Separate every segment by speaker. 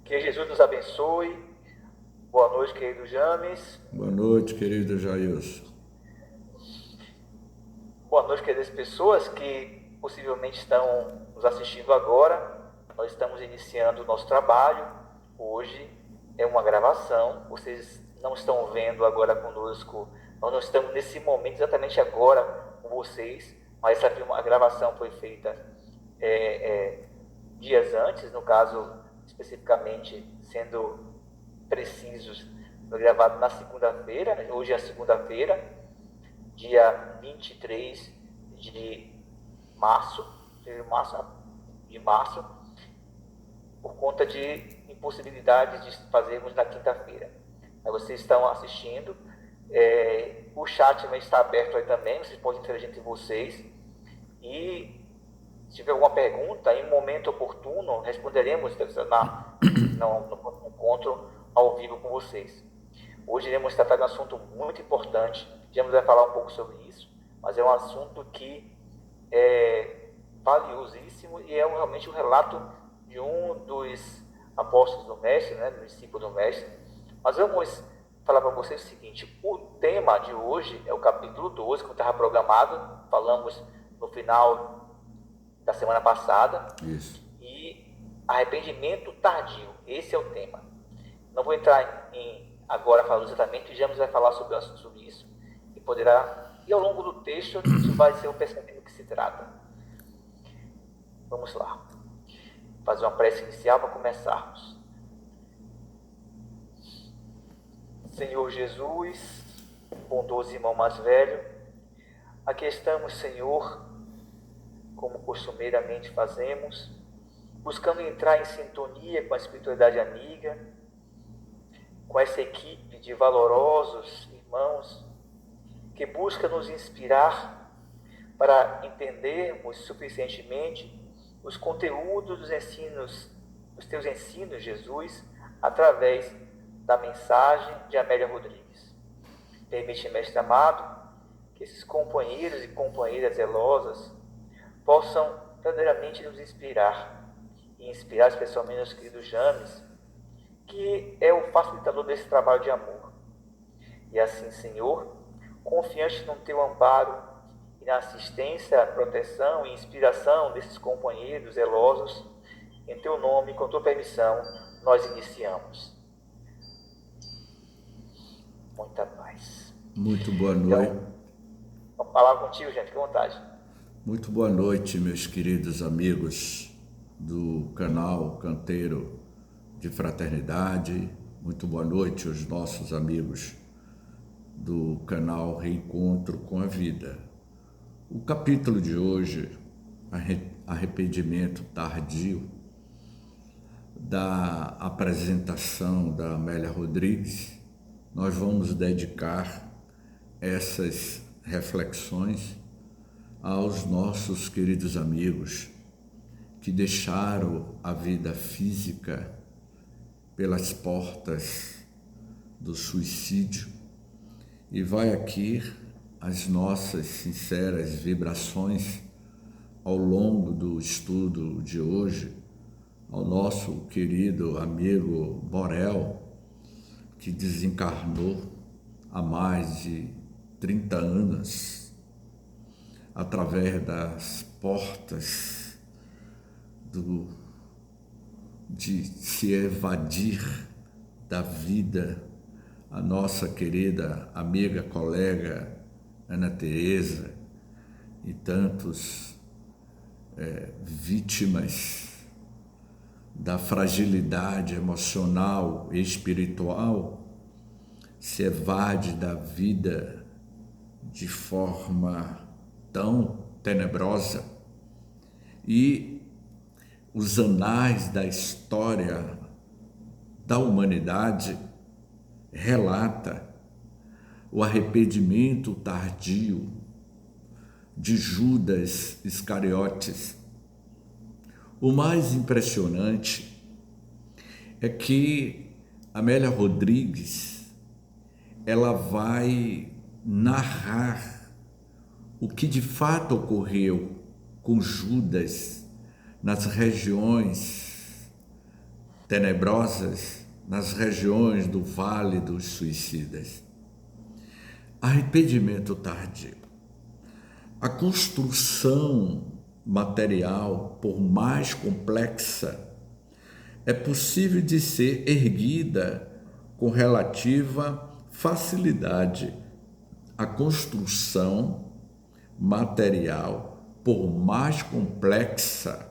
Speaker 1: Que Jesus nos abençoe. Boa noite, querido James.
Speaker 2: Boa noite, querido Jailson.
Speaker 1: Boa noite, queridas pessoas que possivelmente estão nos assistindo agora. Nós estamos iniciando o nosso trabalho. Hoje é uma gravação. Vocês não estão vendo agora conosco. Nós não estamos nesse momento exatamente agora com vocês, mas a gravação foi feita dias antes, no caso, especificamente, sendo precisos, foi gravado na segunda-feira. Hoje é a segunda-feira, dia 23 de março, por conta de impossibilidade de fazermos na quinta-feira. Aí vocês estão assistindo, o chat vai estar aberto aí também, vocês podem interagir entre vocês, e se tiver alguma pergunta, em um momento oportuno, responderemos no encontro ao vivo com vocês. Hoje iremos tratar de um assunto muito importante. James vai falar um pouco sobre isso, mas é um assunto que é valiosíssimo e é realmente o relato de um dos apóstolos do Mestre, né, do discípulo do Mestre. Mas vamos falar para vocês o seguinte: o tema de hoje é o capítulo 12, como estava programado, falamos no final da semana passada.
Speaker 2: Isso.
Speaker 1: E arrependimento tardio, esse é o tema. Não vou entrar agora falando exatamente, o James vai falar sobre isso e poderá, e ao longo do texto, isso vai ser o pensamento que se trata. Vamos lá, fazer uma prece inicial para começarmos. Senhor Jesus, bondoso irmão mais velho, aqui estamos, Senhor, como costumeiramente fazemos, buscando entrar em sintonia com a espiritualidade amiga, com essa equipe de valorosos irmãos que busca nos inspirar para entendermos suficientemente os conteúdos dos teus ensinos, Jesus, através da mensagem de Amélia Rodrigues. Permite, Mestre amado, que esses companheiros e companheiras zelosas possam verdadeiramente nos inspirar, e inspirar especialmente os queridos James, que é o facilitador desse trabalho de amor. E assim, Senhor, confiante no teu amparo e na assistência, proteção e inspiração desses companheiros zelosos, em teu nome, com tua permissão, nós iniciamos. Muita paz.
Speaker 2: Muito boa noite.
Speaker 1: Então, vamos falar contigo, gente, fica à vontade.
Speaker 2: Muito boa noite, meus queridos amigos do canal Canteiro de Fraternidade. Muito boa noite aos nossos amigos do canal Reencontro com a Vida. O capítulo de hoje, arrependimento tardio, da apresentação da Amélia Rodrigues, nós vamos dedicar essas reflexões aos nossos queridos amigos que deixaram a vida física pelas portas do suicídio, e vai aqui as nossas sinceras vibrações ao longo do estudo de hoje ao nosso querido amigo Borel, que desencarnou há mais de 30 anos através das portas de se evadir da vida, a nossa querida amiga, colega Ana Teresa e tantos vítimas da fragilidade emocional e espiritual, se evade da vida de forma tão tenebrosa, e os anais da história da humanidade relata o arrependimento tardio de Judas Iscariotes. O mais impressionante é que Amélia Rodrigues, ela vai narrar o que de fato ocorreu com Judas nas regiões tenebrosas, nas regiões do Vale dos Suicidas. Arrependimento tardio. A construção material, por mais complexa, é possível de ser erguida com relativa facilidade. A construção material, por mais complexa,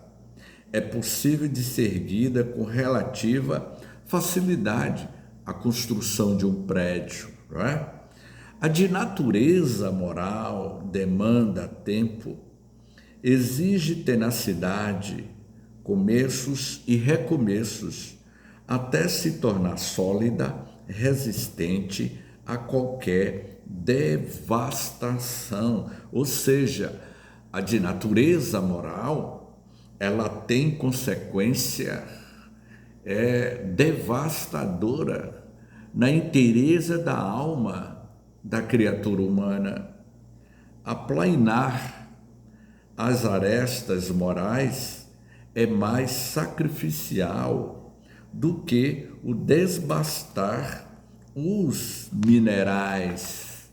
Speaker 2: é possível de ser erguida com relativa facilidade. A construção de um prédio, não é? A de natureza moral demanda tempo, exige tenacidade, começos e recomeços, até se tornar sólida, resistente a qualquer devastação. Ou seja, a de natureza moral, ela tem consequência devastadora na inteireza da alma da criatura humana. Aplainar as arestas morais é mais sacrificial do que o desbastar os minerais,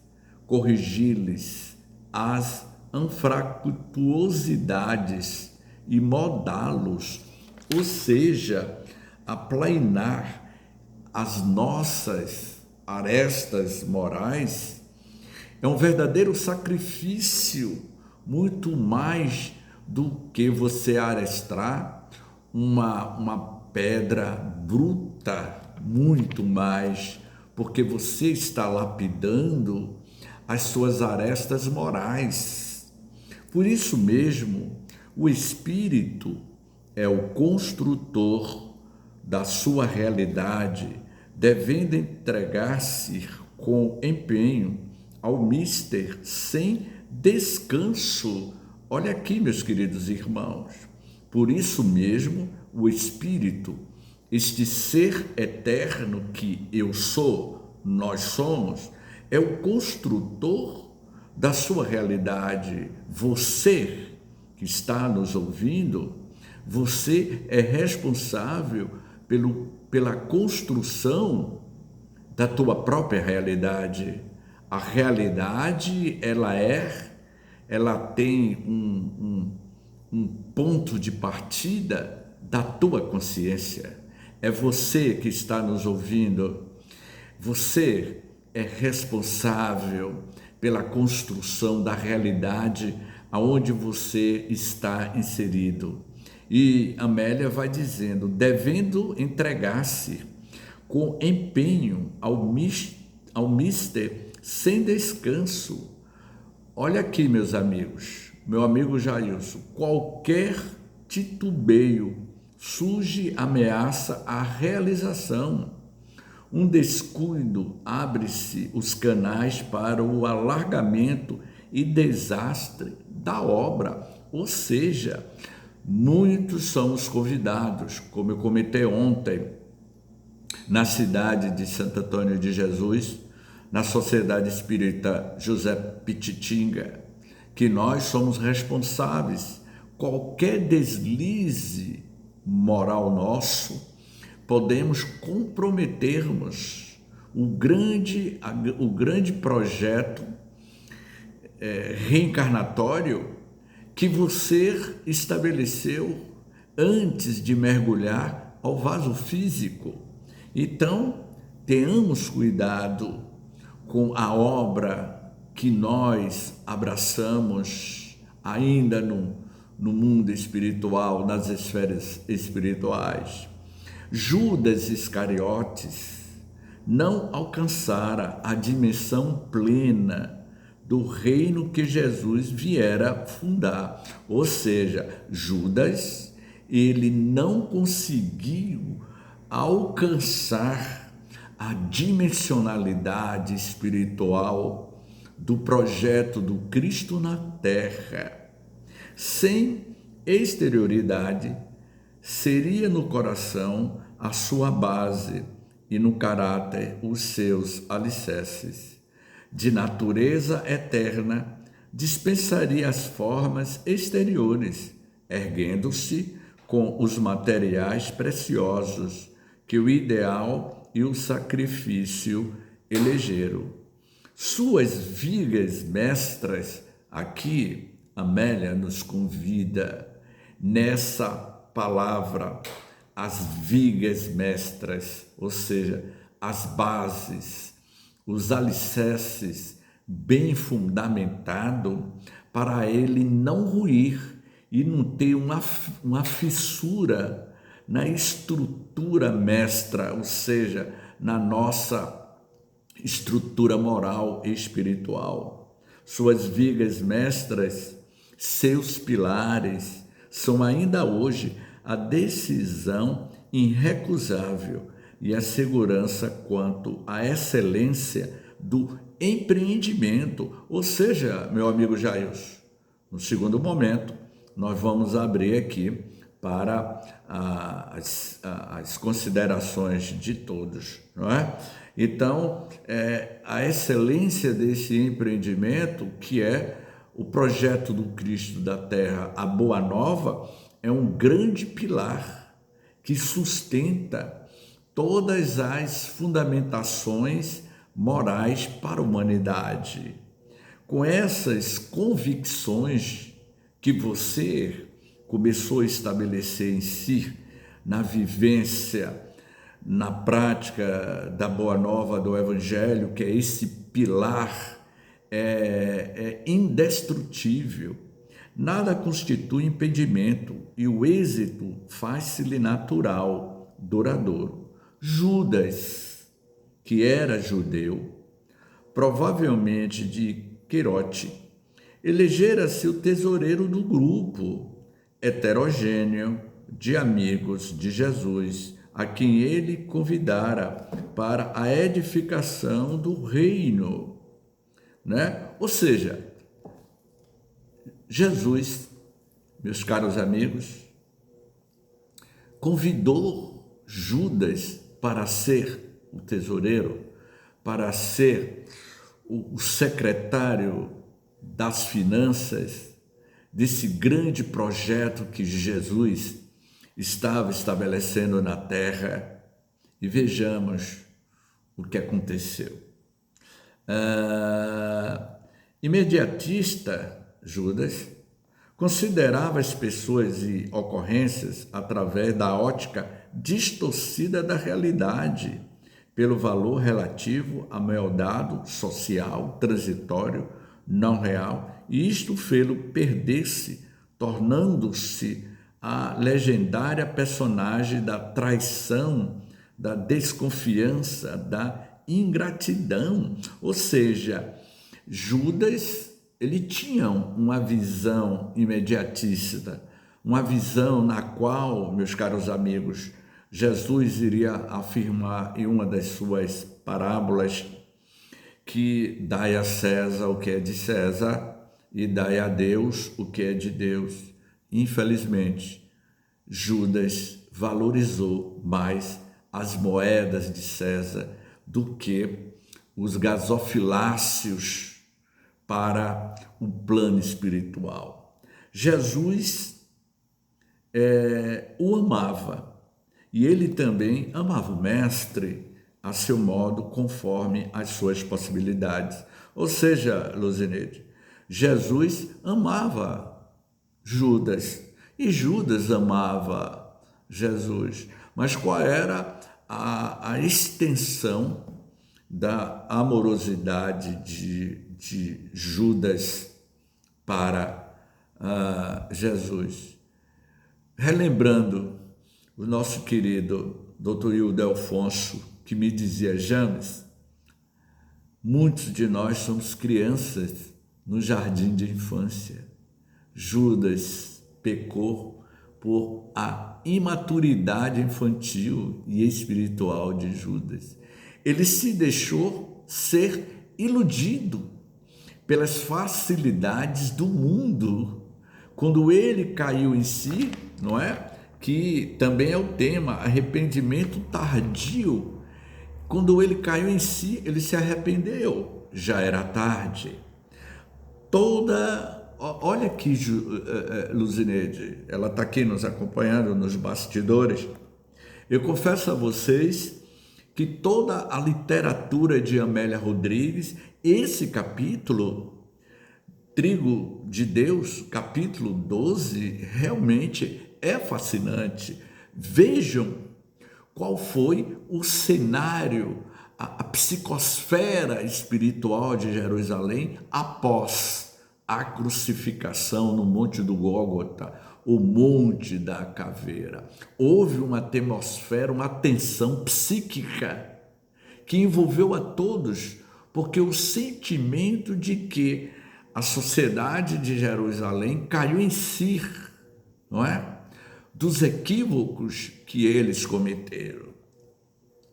Speaker 2: corrigi-lhes as anfractuosidades e modá-los, ou seja, aplainar as nossas arestas morais é um verdadeiro sacrifício, muito mais do que você arestar uma pedra bruta, muito mais, porque você está lapidando as suas arestas morais. Por isso mesmo, o Espírito é o construtor da sua realidade, devendo entregar-se com empenho ao mister sem descanso. Olha aqui, meus queridos irmãos, por isso mesmo o Espírito, este ser eterno que eu sou, nós somos, é o construtor da sua realidade. Você que está nos ouvindo, você é responsável pela construção da tua própria realidade. A realidade, ela tem um ponto de partida da tua consciência. É você que está nos ouvindo. Você é responsável pela construção da realidade aonde você está inserido. E Amélia vai dizendo, devendo entregar-se com empenho ao mister sem descanso. Olha aqui, meus amigos, meu amigo Jailson, qualquer titubeio surge ameaça à realização. Um descuido, abre-se os canais para o alargamento e desastre da obra. Ou seja, muitos são os convidados, como eu comentei ontem, na cidade de Santo Antônio de Jesus, na Sociedade Espírita José Pititinga, que nós somos responsáveis. Qualquer deslize moral nosso, podemos comprometermos o grande projeto reencarnatório que você estabeleceu antes de mergulhar ao vaso físico. Então, tenhamos cuidado com a obra que nós abraçamos ainda no mundo espiritual, nas esferas espirituais. Judas Iscariotes não alcançara a dimensão plena do reino que Jesus viera fundar. Ou seja, Judas, ele não conseguiu alcançar a dimensionalidade espiritual do projeto do Cristo na Terra. Sem exterioridade, seria no coração a sua base e no caráter os seus alicerces. De natureza eterna, dispensaria as formas exteriores, erguendo-se com os materiais preciosos que o ideal e o sacrifício elegeram. Suas vigas mestras, aqui Amélia nos convida nessa palavra, as vigas mestras, ou seja, as bases, os alicerces bem fundamentado para ele não ruir e não ter uma fissura na estrutura mestra, ou seja, na nossa estrutura moral e espiritual. Suas vigas mestras, seus pilares, são ainda hoje a decisão irrecusável e a segurança quanto à excelência do empreendimento. Ou seja, meu amigo Jailson, no segundo momento, nós vamos abrir aqui para as considerações de todos, não é? Então, a excelência desse empreendimento, que é o projeto do Cristo da Terra, a Boa Nova, é um grande pilar que sustenta todas as fundamentações morais para a humanidade. Com essas convicções que você começou a estabelecer em si, na vivência, na prática da Boa Nova do Evangelho, que é esse pilar indestrutível, nada constitui impedimento e o êxito faz-se-lhe natural, duradouro. Judas, que era judeu, provavelmente de Querote, elegera-se o tesoureiro do grupo heterogêneo de amigos de Jesus, a quem ele convidara para a edificação do reino, né? Ou seja, Jesus, meus caros amigos, convidou Judas para ser o tesoureiro, para ser o secretário das finanças desse grande projeto que Jesus estava estabelecendo na terra. E vejamos o que aconteceu. Imediatista, Judas considerava as pessoas e ocorrências através da ótica distorcida da realidade, pelo valor relativo a meu dado social, transitório, não real, e isto fê-lo perder-se, tornando-se a legendária personagem da traição, da desconfiança, da ingratidão. Ou seja, Judas, ele tinha uma visão imediatista, uma visão na qual, meus caros amigos, Jesus iria afirmar em uma das suas parábolas que dai a César o que é de César e dai a Deus o que é de Deus. Infelizmente, Judas valorizou mais as moedas de César do que os gasofiláceos para o plano espiritual. Jesus o amava e ele também amava o mestre a seu modo, conforme as suas possibilidades. Ou seja, Luzineide, Jesus amava Judas e Judas amava Jesus. Mas qual era a extensão da amorosidade de Judas para Jesus? Relembrando o nosso querido Dr. Hildo Alfonso, que me dizia: James, muitos de nós somos crianças no jardim de infância. Judas pecou por a imaturidade infantil e espiritual de Judas. Ele se deixou ser iludido pelas facilidades do mundo. Quando ele caiu em si, não é? Que também é o tema, arrependimento tardio. Quando ele caiu em si, ele se arrependeu, já era tarde. Olha aqui, Luzineide, ela está aqui nos acompanhando nos bastidores. Eu confesso a vocês que toda a literatura de Amélia Rodrigues, esse capítulo, Trigo de Deus, capítulo 12, realmente é fascinante. Vejam qual foi o cenário, a psicosfera espiritual de Jerusalém após a crucificação no Monte do Gólgota, o Monte da Caveira. Houve uma atmosfera, uma tensão psíquica que envolveu a todos, porque o sentimento de que a sociedade de Jerusalém caiu em si, não é? Dos equívocos que eles cometeram.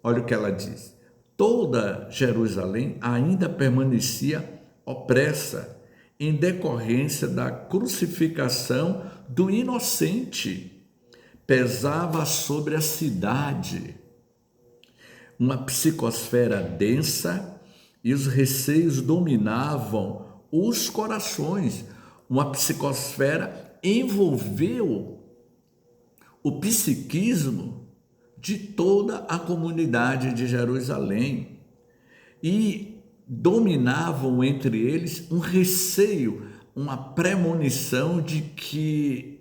Speaker 2: Olha o que ela diz. Toda Jerusalém ainda permanecia opressa em decorrência da crucificação do inocente. Pesava sobre a cidade uma psicosfera densa e os receios dominavam os corações. Uma psicosfera envolveu o psiquismo de toda a comunidade de Jerusalém e dominavam entre eles um receio, uma premonição de que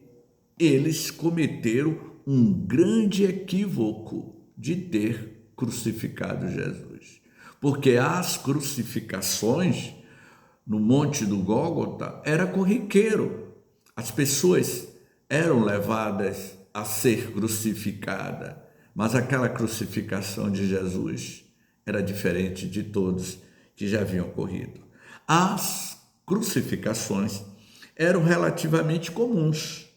Speaker 2: eles cometeram um grande equívoco de ter crucificado Jesus. Porque as crucificações no Monte do Gólgota era corriqueiro. As pessoas eram levadas a ser crucificada, mas aquela crucificação de Jesus era diferente de todos que já haviam ocorrido. As crucificações eram relativamente comuns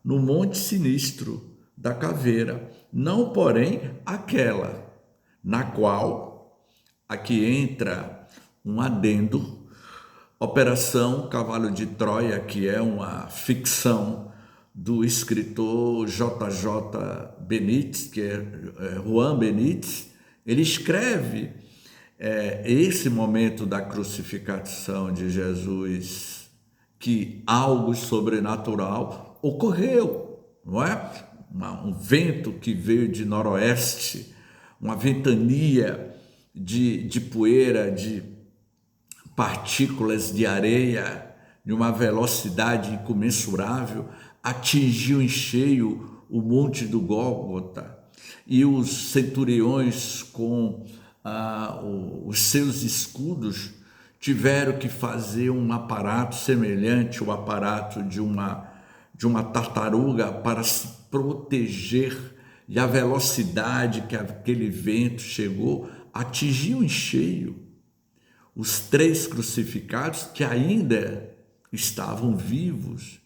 Speaker 2: no Monte Sinistro da Caveira, não, porém, aquela na qual aqui entra um adendo, Operação Cavalo de Troia, que é uma ficção do escritor J.J. Benítez, que é Juan Benítez. Ele escreve esse momento da crucificação de Jesus, que algo sobrenatural ocorreu, não é? Um vento que veio de noroeste, uma ventania de poeira, de partículas de areia, de uma velocidade incomensurável, atingiu em cheio o Monte do Gólgota, e os centuriões com os seus escudos tiveram que fazer um aparato semelhante ao aparato de uma tartaruga para se proteger, e a velocidade que aquele vento chegou atingiu em cheio os 3 crucificados que ainda estavam vivos,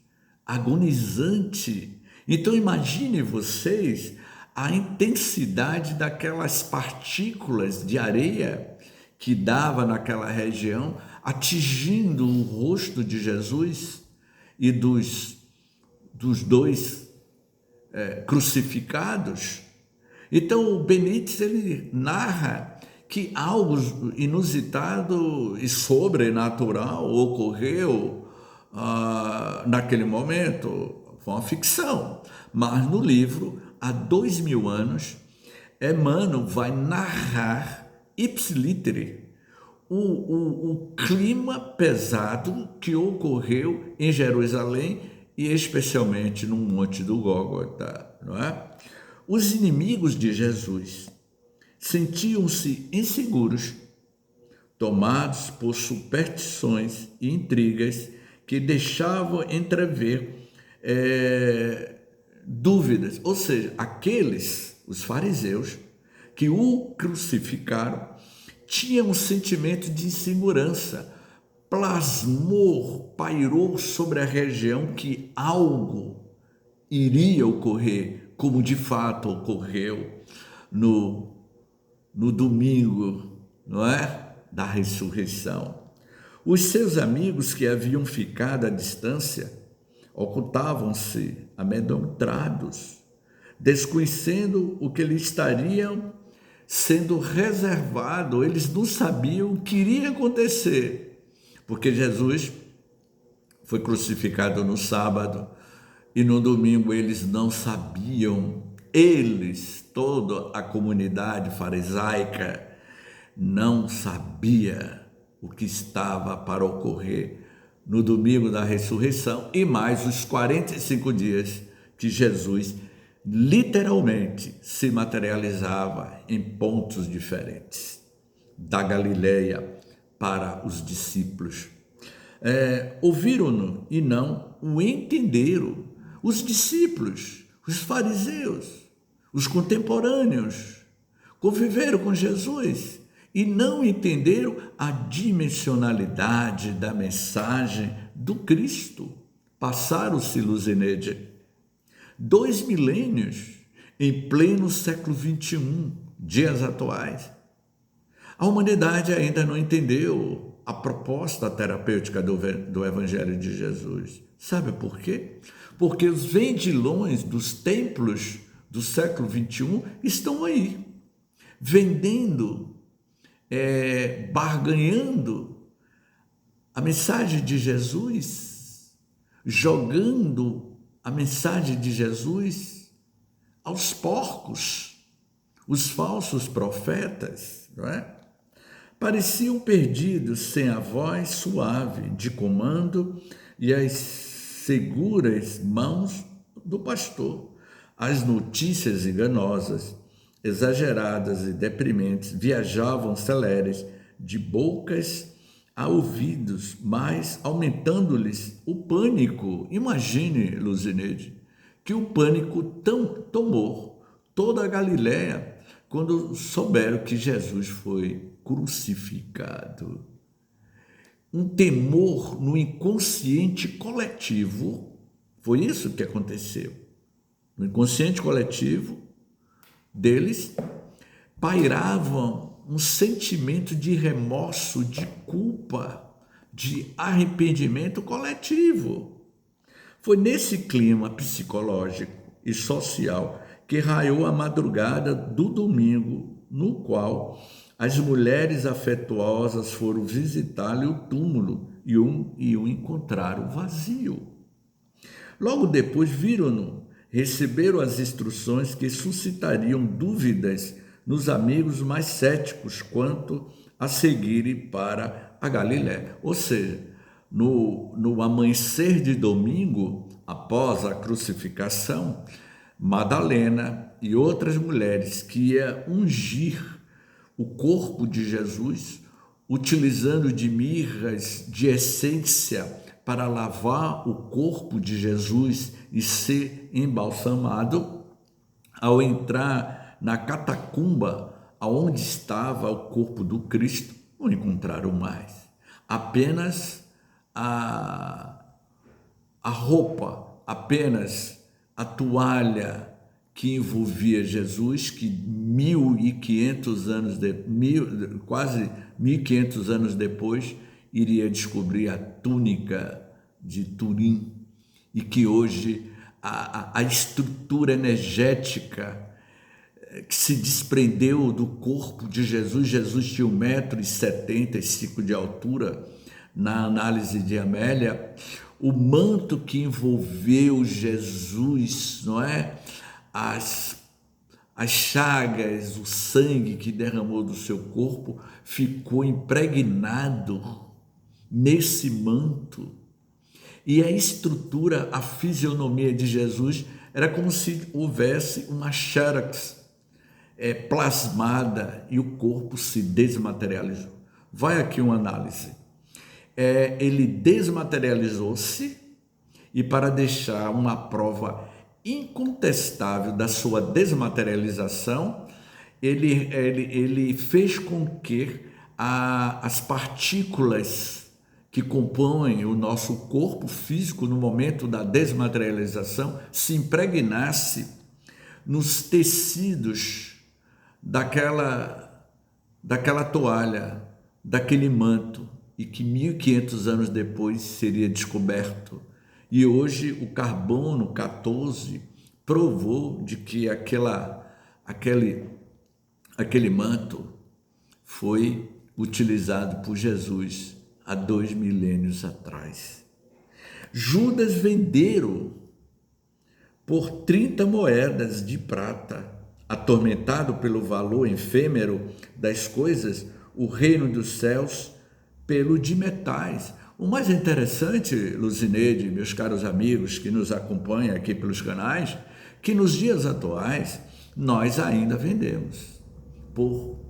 Speaker 2: agonizante. Então imagine vocês a intensidade daquelas partículas de areia que dava naquela região, atingindo o rosto de Jesus e dos 2 crucificados. Então o Benítez ele narra que algo inusitado e sobrenatural ocorreu naquele momento. Foi uma ficção, mas no livro, há 2000 anos, Emmanuel vai narrar ipsilítere o clima pesado que ocorreu em Jerusalém e especialmente no Monte do Gólgota, não é? Os inimigos de Jesus sentiam-se inseguros, tomados por superstições e intrigas que deixavam entrever dúvidas. Ou seja, os fariseus que o crucificaram, tinham um sentimento de insegurança, pairou sobre a região que algo iria ocorrer, como de fato ocorreu no domingo, não é? Da ressurreição. Os seus amigos que haviam ficado à distância ocultavam-se amedrontados, desconhecendo o que lhe estariam sendo reservado. Eles não sabiam o que iria acontecer, porque Jesus foi crucificado no sábado e no domingo eles não sabiam, toda a comunidade farisaica, não sabia o que estava para ocorrer no domingo da ressurreição e mais os 45 dias que Jesus literalmente se materializava em pontos diferentes da Galileia para os discípulos. Ouviram-no e não o entenderam. Os discípulos, os fariseus, os contemporâneos, conviveram com Jesus e não entenderam a dimensionalidade da mensagem do Cristo. Passaram-se, Luzineide, 2 milênios em pleno século XXI, dias atuais. A humanidade ainda não entendeu a proposta terapêutica do Evangelho de Jesus. Sabe por quê? Porque os vendilhões dos templos do século XXI estão aí, vendendo, barganhando a mensagem de Jesus, jogando a mensagem de Jesus aos porcos, os falsos profetas, não é? Pareciam perdidos sem a voz suave de comando e as seguras mãos do pastor. As notícias enganosas, exageradas e deprimentes viajavam celeres de bocas a ouvidos, mas aumentando-lhes o pânico. Imagine, Luzineide, que o pânico tomou toda a Galileia quando souberam que Jesus foi crucificado. Um temor no inconsciente coletivo, foi isso que aconteceu. No inconsciente coletivo deles, pairava um sentimento de remorso, de culpa, de arrependimento coletivo. Foi nesse clima psicológico e social que raiou a madrugada do domingo, no qual as mulheres afetuosas foram visitar-lhe o túmulo e o encontraram vazio. Logo depois viram-no, receberam as instruções que suscitariam dúvidas nos amigos mais céticos quanto a seguirem para a Galiléia. Ou seja, no amanhecer de domingo, após a crucificação, Madalena e outras mulheres que iam ungir o corpo de Jesus, utilizando de mirras de essência para lavar o corpo de Jesus e ser embalsamado, ao entrar na catacumba aonde estava o corpo do Cristo, não encontraram mais. Apenas a roupa, apenas a toalha que envolvia Jesus, que quase 1.500 anos depois, iria descobrir a túnica de Turim, e que hoje a estrutura energética que se desprendeu do corpo de Jesus, Jesus tinha 1,75 m de altura, na análise de Amélia, o manto que envolveu Jesus, não é? As chagas, o sangue que derramou do seu corpo ficou impregnado nesse manto. E a estrutura, a fisionomia de Jesus era como se houvesse uma xerox plasmada e o corpo se desmaterializou. Vai aqui uma análise. Ele desmaterializou-se e, para deixar uma prova incontestável da sua desmaterialização, ele fez com que as partículas que compõem o nosso corpo físico no momento da desmaterialização se impregnasse nos tecidos daquela toalha, daquele manto, e que 1.500 anos depois seria descoberto. E hoje o carbono 14 provou de que aquele manto foi utilizado por Jesus há 2 milênios atrás. Judas venderam por 30 moedas de prata. Atormentado pelo valor efêmero das coisas, o reino dos céus pelo de metais. O mais interessante, Luzineide, meus caros amigos que nos acompanham aqui pelos canais, que nos dias atuais nós ainda vendemos por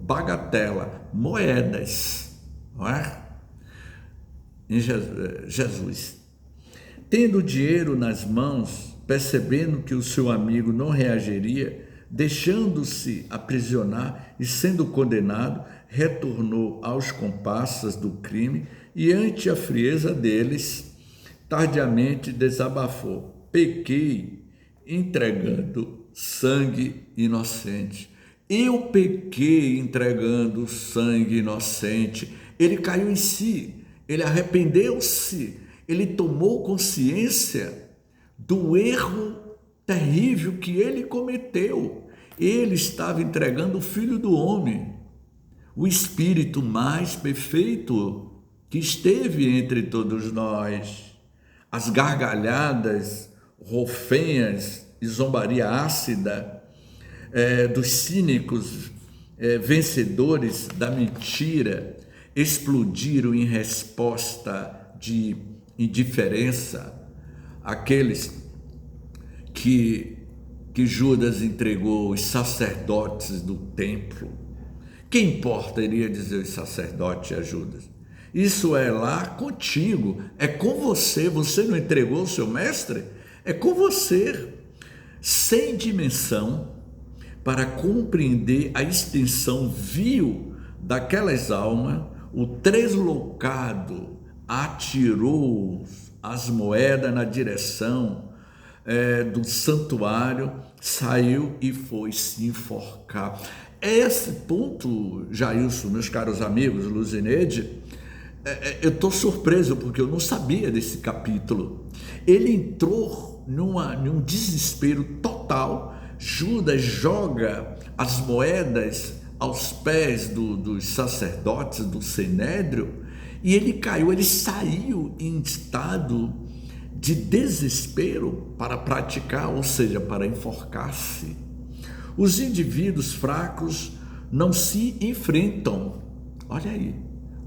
Speaker 2: bagatela, moedas, não é? Em Jesus. Tendo o dinheiro nas mãos, percebendo que o seu amigo não reagiria, deixando-se aprisionar e sendo condenado, retornou aos comparsas do crime e, ante a frieza deles, tardiamente desabafou: pequei entregando sangue inocente. Eu pequei entregando sangue inocente. Ele caiu em si, ele arrependeu-se, ele tomou consciência do erro terrível que ele cometeu. Ele estava entregando o Filho do Homem, o Espírito mais perfeito que esteve entre todos nós. As gargalhadas, rofenhas e zombaria ácida dos cínicos vencedores da mentira explodiram em resposta de indiferença àqueles que Judas entregou, os sacerdotes do templo. Quem importa, iria dizer os sacerdotes a Judas? Isso é lá contigo, é com você. Você não entregou o seu mestre? É com você. Sem dimensão para compreender a extensão vil daquelas almas, o translocado atirou as moedas na direção do santuário, saiu e foi se enforcar. Esse ponto, Jailson, meus caros amigos, Luzineide, eu estou surpreso porque eu não sabia desse capítulo. Ele entrou num desespero total. Judas joga as moedas aos pés dos sacerdotes do Sinédrio e ele caiu, ele saiu em estado de desespero para praticar, ou seja, para enforcar-se. Os indivíduos fracos não se enfrentam. Olha aí,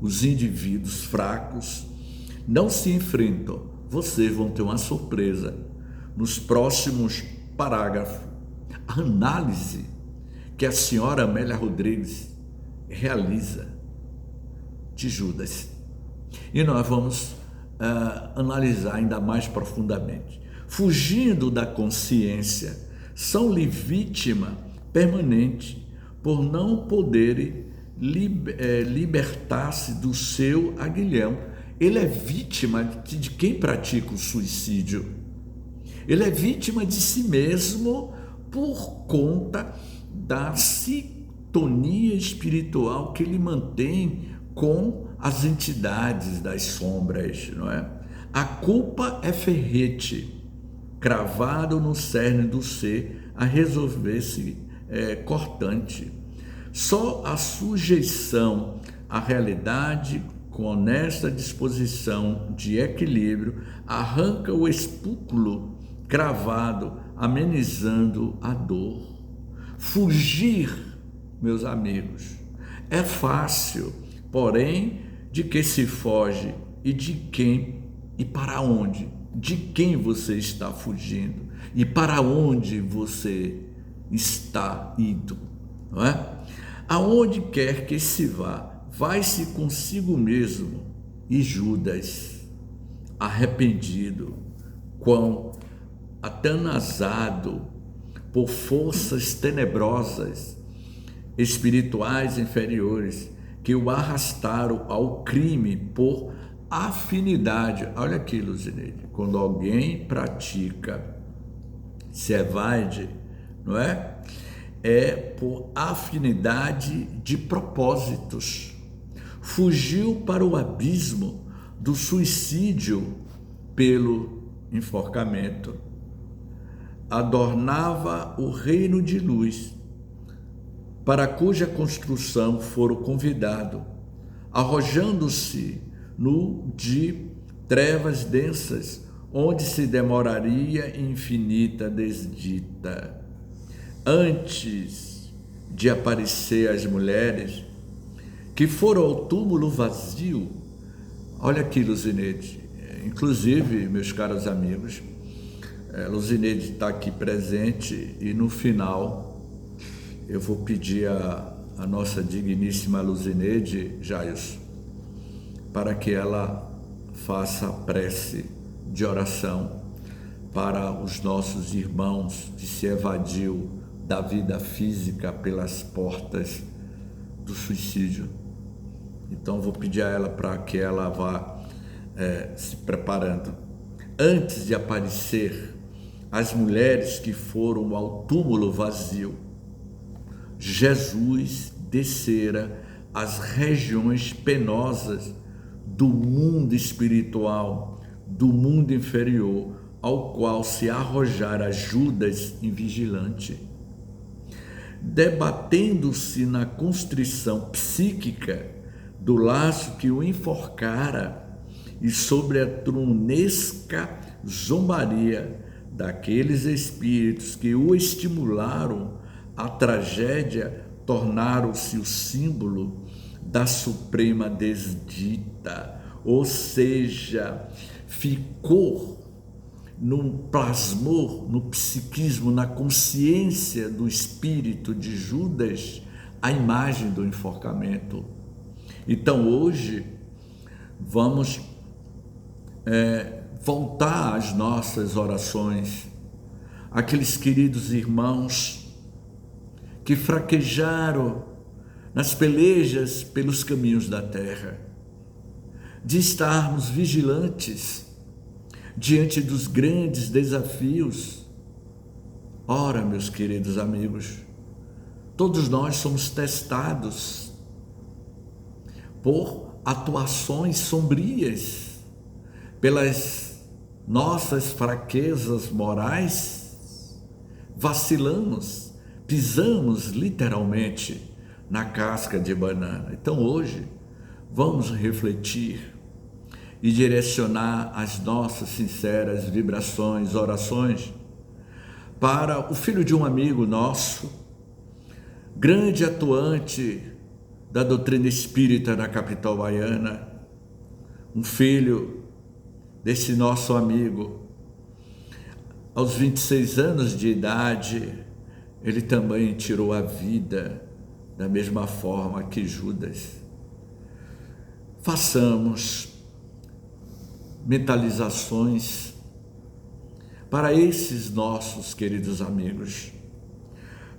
Speaker 2: os indivíduos fracos não se enfrentam. Vocês vão ter uma surpresa nos próximos parágrafos. A análise que a senhora Amélia Rodrigues realiza de Judas. E nós vamos analisar ainda mais profundamente. Fugindo da consciência, são-lhe vítima permanente por não poderem libertar-se do seu aguilhão. Ele é vítima de quem pratica o suicídio. Ele é vítima de si mesmo por conta da sintonia espiritual que ele mantém com as entidades das sombras, não é? A culpa é ferrete, cravado no cerne do ser, a resolver-se cortante. Só a sujeição à realidade, com honesta disposição de equilíbrio, arranca o espúculo cravado, amenizando a dor. Fugir, meus amigos, é fácil, porém, de que se foge e de quem e para onde? De quem você está fugindo e para onde você está indo, não é? Aonde quer que se vá, vai-se consigo mesmo. E Judas, arrependido, quão atanasado por forças tenebrosas, espirituais inferiores, que o arrastaram ao crime por afinidade. Olha aqui, Luzineide, quando alguém pratica, se evade, não é? É por afinidade de propósitos. Fugiu para o abismo do suicídio pelo enforcamento. Adornava o reino de luz, para cuja construção foram convidados, arrojando-se no de trevas densas, onde se demoraria infinita desdita. Antes de aparecer as mulheres que foram ao túmulo vazio, olha aqui, Luzineide, inclusive, meus caros amigos, Luzineide está aqui presente e no final eu vou pedir a nossa digníssima Luzineide, Jailson, para que ela faça a prece de oração para os nossos irmãos que se evadiu da vida física pelas portas do suicídio. Então vou pedir a ela para que ela vá se preparando. Antes de aparecer as mulheres que foram ao túmulo vazio, Jesus descera às regiões penosas do mundo espiritual, do mundo inferior, ao qual se arrojara Judas invigilante, debatendo-se na constrição psíquica do laço que o enforcara e sobre a trunesca zombaria daqueles espíritos que o estimularam à tragédia, tornaram-se o símbolo da suprema desdita, ou seja, plasmou no psiquismo, na consciência do espírito de Judas, a imagem do enforcamento. Então hoje vamos voltar às nossas orações, aqueles queridos irmãos que fraquejaram nas pelejas pelos caminhos da terra, de estarmos vigilantes diante dos grandes desafios. Ora, meus queridos amigos, todos nós somos testados por atuações sombrias, pelas nossas fraquezas morais, vacilamos, pisamos literalmente na casca de banana. Então hoje vamos refletir e direcionar as nossas sinceras vibrações, orações para o filho de um amigo nosso, grande atuante da doutrina espírita na capital baiana, um filho desse nosso amigo. Aos 26 anos de idade, ele também tirou a vida da mesma forma que Judas. Façamos mentalizações para esses nossos queridos amigos.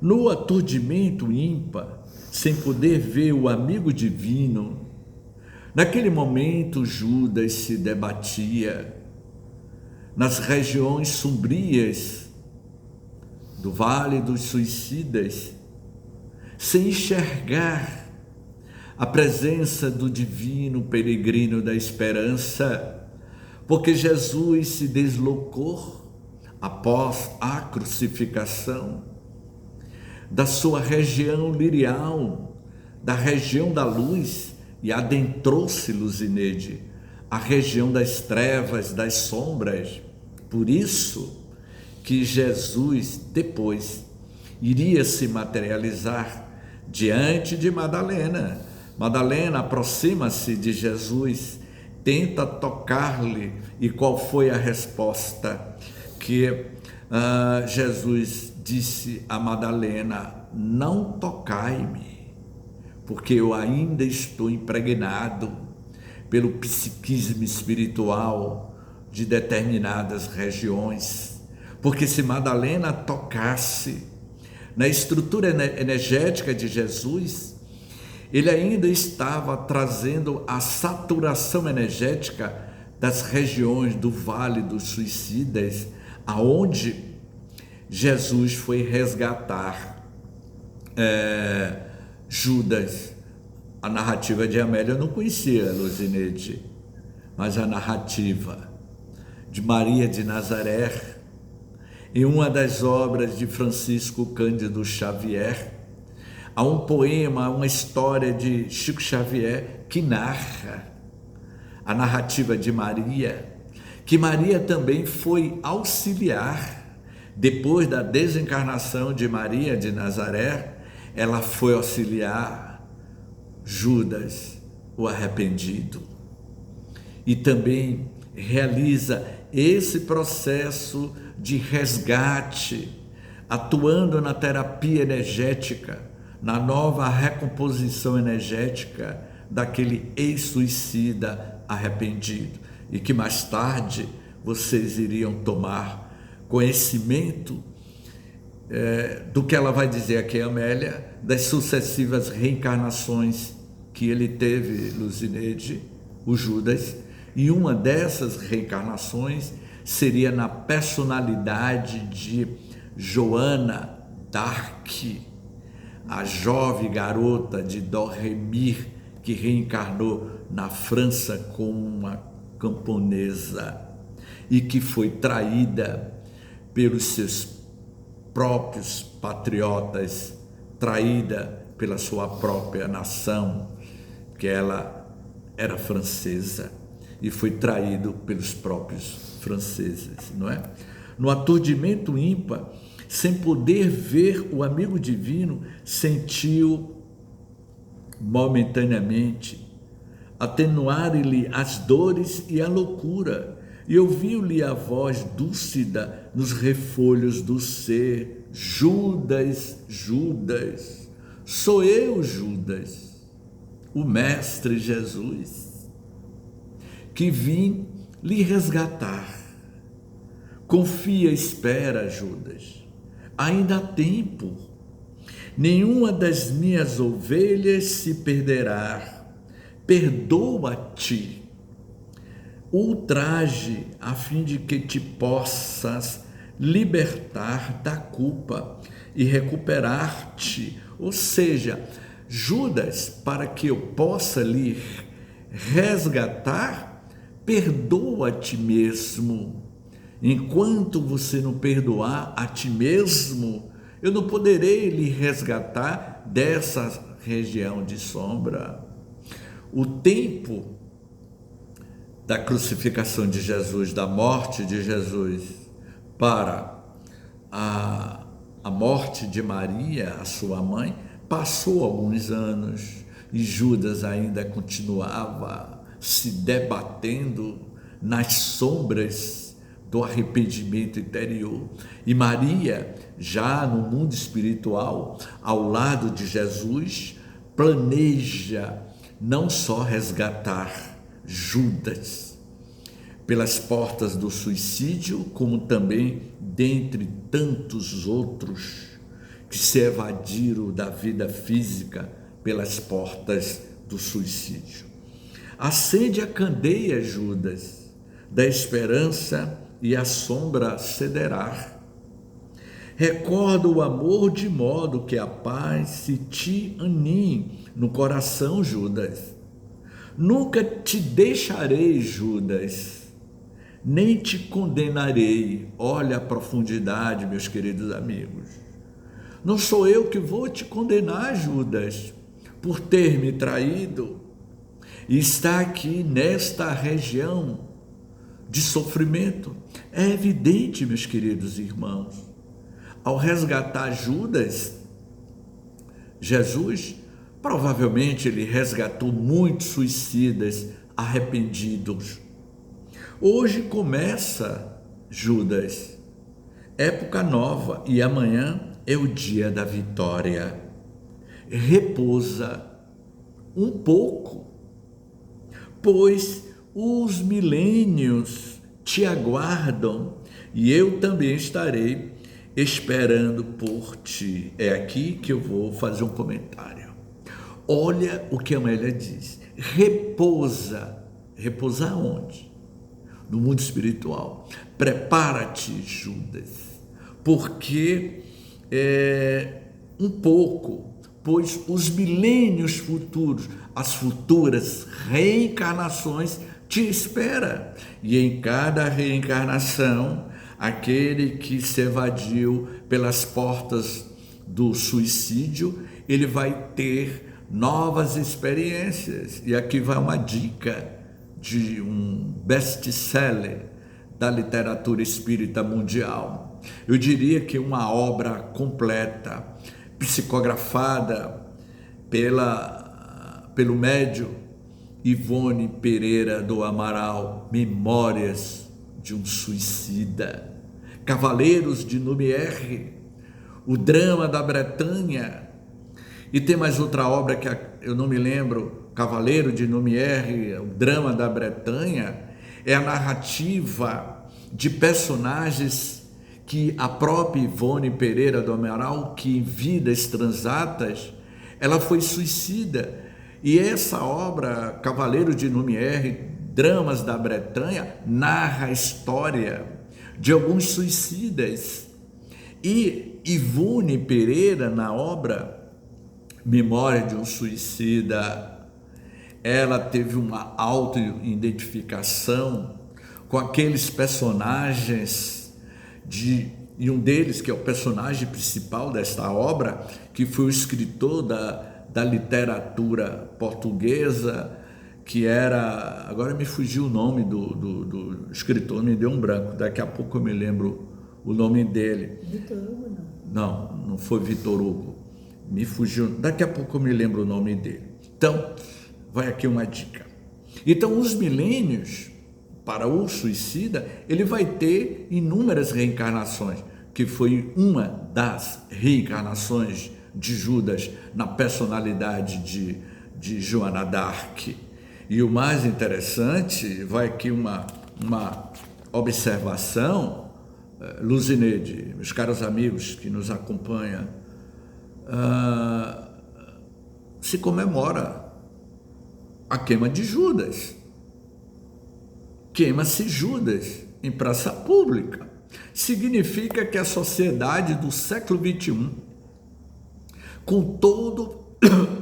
Speaker 2: No aturdimento ímpar, sem poder ver o amigo divino, naquele momento Judas se debatia nas regiões sombrias do Vale dos Suicidas, sem enxergar a presença do divino peregrino da esperança, porque Jesus se deslocou após a crucificação da sua região lirial, da região da luz, e adentrou-se, Luzineide, a região das trevas, das sombras. Por isso que Jesus depois iria se materializar diante de Madalena. Madalena aproxima-se de Jesus, tenta tocar-lhe, e qual foi a resposta? Que Jesus disse a Madalena: não tocai-me, porque eu ainda estou impregnado pelo psiquismo espiritual de determinadas regiões. Porque se Madalena tocasse na estrutura energética de Jesus, ele ainda estava trazendo a saturação energética das regiões do Vale dos Suicidas, aonde Jesus foi resgatar Judas. A narrativa de Amélia eu não conhecia, Luzineide, mas a narrativa de Maria de Nazaré, em uma das obras de Francisco Cândido Xavier, há um poema, uma história de Chico Xavier que narra a narrativa de Maria, que Maria também foi auxiliar. Depois da desencarnação de Maria de Nazaré, ela foi auxiliar Judas, o arrependido. E também realiza esse processo de resgate, atuando na terapia energética, na nova recomposição energética daquele ex-suicida arrependido, e que mais tarde vocês iriam tomar conhecimento do que ela vai dizer aqui, Amélia, das sucessivas reencarnações que ele teve, Luzineide, o Judas, e uma dessas reencarnações seria na personalidade de Joana d'Arc, a jovem garota de Doremir, que reencarnou na França como uma camponesa e que foi traída pelos seus próprios patriotas, traída pela sua própria nação, que ela era francesa, e foi traído pelos próprios franceses, não é? No aturdimento ímpar, sem poder ver o amigo divino, sentiu momentaneamente atenuar-lhe as dores e a loucura, e ouviu-lhe a voz dúlcida nos refolhos do ser: Judas, Judas, sou eu, Judas, o Mestre Jesus, que vim lhe resgatar. Confia, espera, Judas, ainda há tempo. Nenhuma das minhas ovelhas se perderá. Perdoa-te o ultraje, a fim de que te possas libertar da culpa e recuperar-te. Ou seja, Judas, para que eu possa lhe resgatar, perdoa a ti mesmo. Enquanto você não perdoar a ti mesmo, eu não poderei lhe resgatar dessa região de sombra. O tempo da crucificação de Jesus, da morte de Jesus, para a morte de Maria, a sua mãe, passou alguns anos e Judas ainda continuava se debatendo nas sombras do arrependimento interior. E Maria, já no mundo espiritual, ao lado de Jesus, planeja não só resgatar Judas pelas portas do suicídio, como também dentre tantos outros que se evadiram da vida física pelas portas do suicídio. Acende a candeia, Judas, da esperança, e a sombra cederá. Recorda o amor de modo que a paz se te anime no coração, Judas. Nunca te deixarei, Judas, nem te condenarei. Olha a profundidade, meus queridos amigos. Não sou eu que vou te condenar, Judas, por ter me traído e estar aqui nesta região de sofrimento. É evidente, meus queridos irmãos, ao resgatar Judas, Jesus, provavelmente ele resgatou muitos suicidas arrependidos. Hoje começa, Judas, época nova, e amanhã é o dia da vitória. Repousa um pouco, pois os milênios te aguardam e eu também estarei esperando por ti. É aqui que eu vou fazer um comentário. Olha o que a Amélia diz. Repousa. Repousar onde? No mundo espiritual. Prepara-te, Judas, porque um pouco, pois os milênios futuros, as futuras reencarnações te espera. E em cada reencarnação, aquele que se evadiu pelas portas do suicídio, ele vai ter novas experiências. E aqui vai uma dica de um best-seller da literatura espírita mundial. Eu diria que uma obra completa, psicografada pelo médium Ivone Pereira do Amaral, Memórias de um Suicida, Cavaleiros de Lumière, O Drama da Bretanha, e tem mais outra obra que eu não me lembro, Cavaleiro de Lumière, O Drama da Bretanha, é a narrativa de personagens que a própria Ivone Pereira do Amaral, que em vidas transatas, ela foi suicida. E essa obra, Cavaleiro de Lumière, Dramas da Bretanha, narra a história de alguns suicidas. E Ivone Pereira, na obra Memória de um Suicida, ela teve uma auto-identificação com aqueles personagens e um deles, que é o personagem principal desta obra, que foi o escritor da literatura portuguesa, que era, agora me fugiu o nome do escritor, me deu um branco, daqui a pouco eu me lembro o nome dele.
Speaker 3: Vitor Hugo,
Speaker 2: não? Não foi Vitor Hugo, me fugiu, daqui a pouco eu me lembro o nome dele. Então, vai aqui uma dica. Então, os milênios, para o suicida, ele vai ter inúmeras reencarnações, que foi uma das reencarnações de Judas na personalidade de Joana d'Arc. E o mais interessante, vai aqui uma observação, Luzineide, meus caros amigos que nos acompanham, se comemora a queima de Judas. Queima-se Judas em praça pública. Significa que a sociedade do século XXI, com todo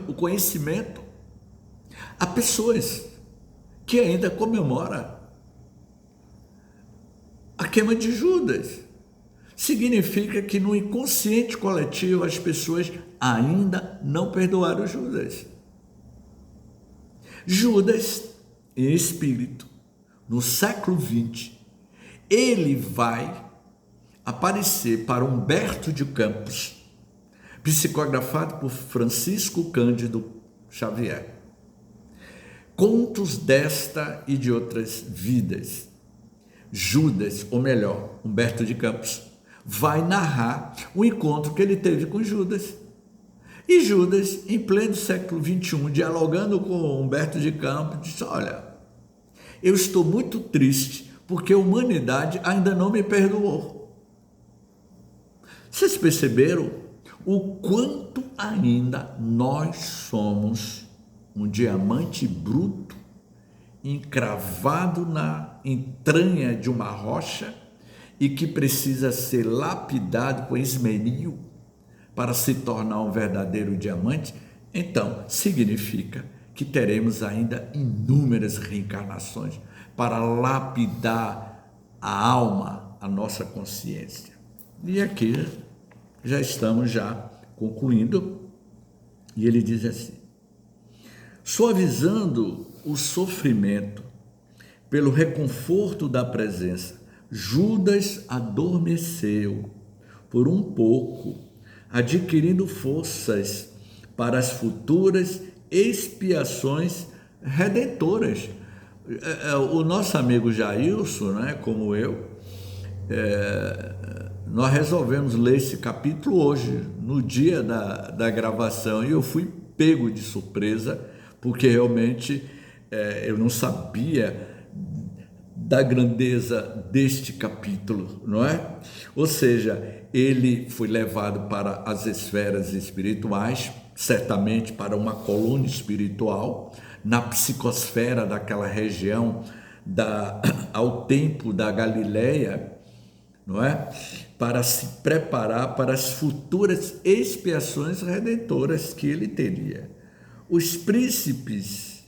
Speaker 2: o conhecimento, há pessoas que ainda comemoram a queima de Judas. Significa que no inconsciente coletivo as pessoas ainda não perdoaram Judas. Judas, em espírito, no século XX, ele vai aparecer para Humberto de Campos, psicografado por Francisco Cândido Xavier. Contos desta e de outras vidas. Judas, ou melhor, Humberto de Campos, vai narrar o encontro que ele teve com Judas. E Judas, em pleno século XXI, dialogando com Humberto de Campos, disse: olha, eu estou muito triste porque a humanidade ainda não me perdoou. Vocês perceberam o quanto ainda nós somos um diamante bruto encravado na entranha de uma rocha e que precisa ser lapidado com esmeril para se tornar um verdadeiro diamante? Então, significa que teremos ainda inúmeras reencarnações para lapidar a alma, a nossa consciência. E aqui já estamos concluindo, e ele diz assim: suavizando o sofrimento pelo reconforto da presença, Judas adormeceu por um pouco, adquirindo forças para as futuras expiações redentoras. O nosso amigo Jailson, né, como eu, nós resolvemos ler esse capítulo hoje, no dia da gravação, e eu fui pego de surpresa, porque realmente eu não sabia da grandeza deste capítulo, não é? Ou seja, ele foi levado para as esferas espirituais, certamente para uma colônia espiritual, na psicosfera daquela região, ao tempo da Galileia, não é? Para se preparar para as futuras expiações redentoras que ele teria. Os príncipes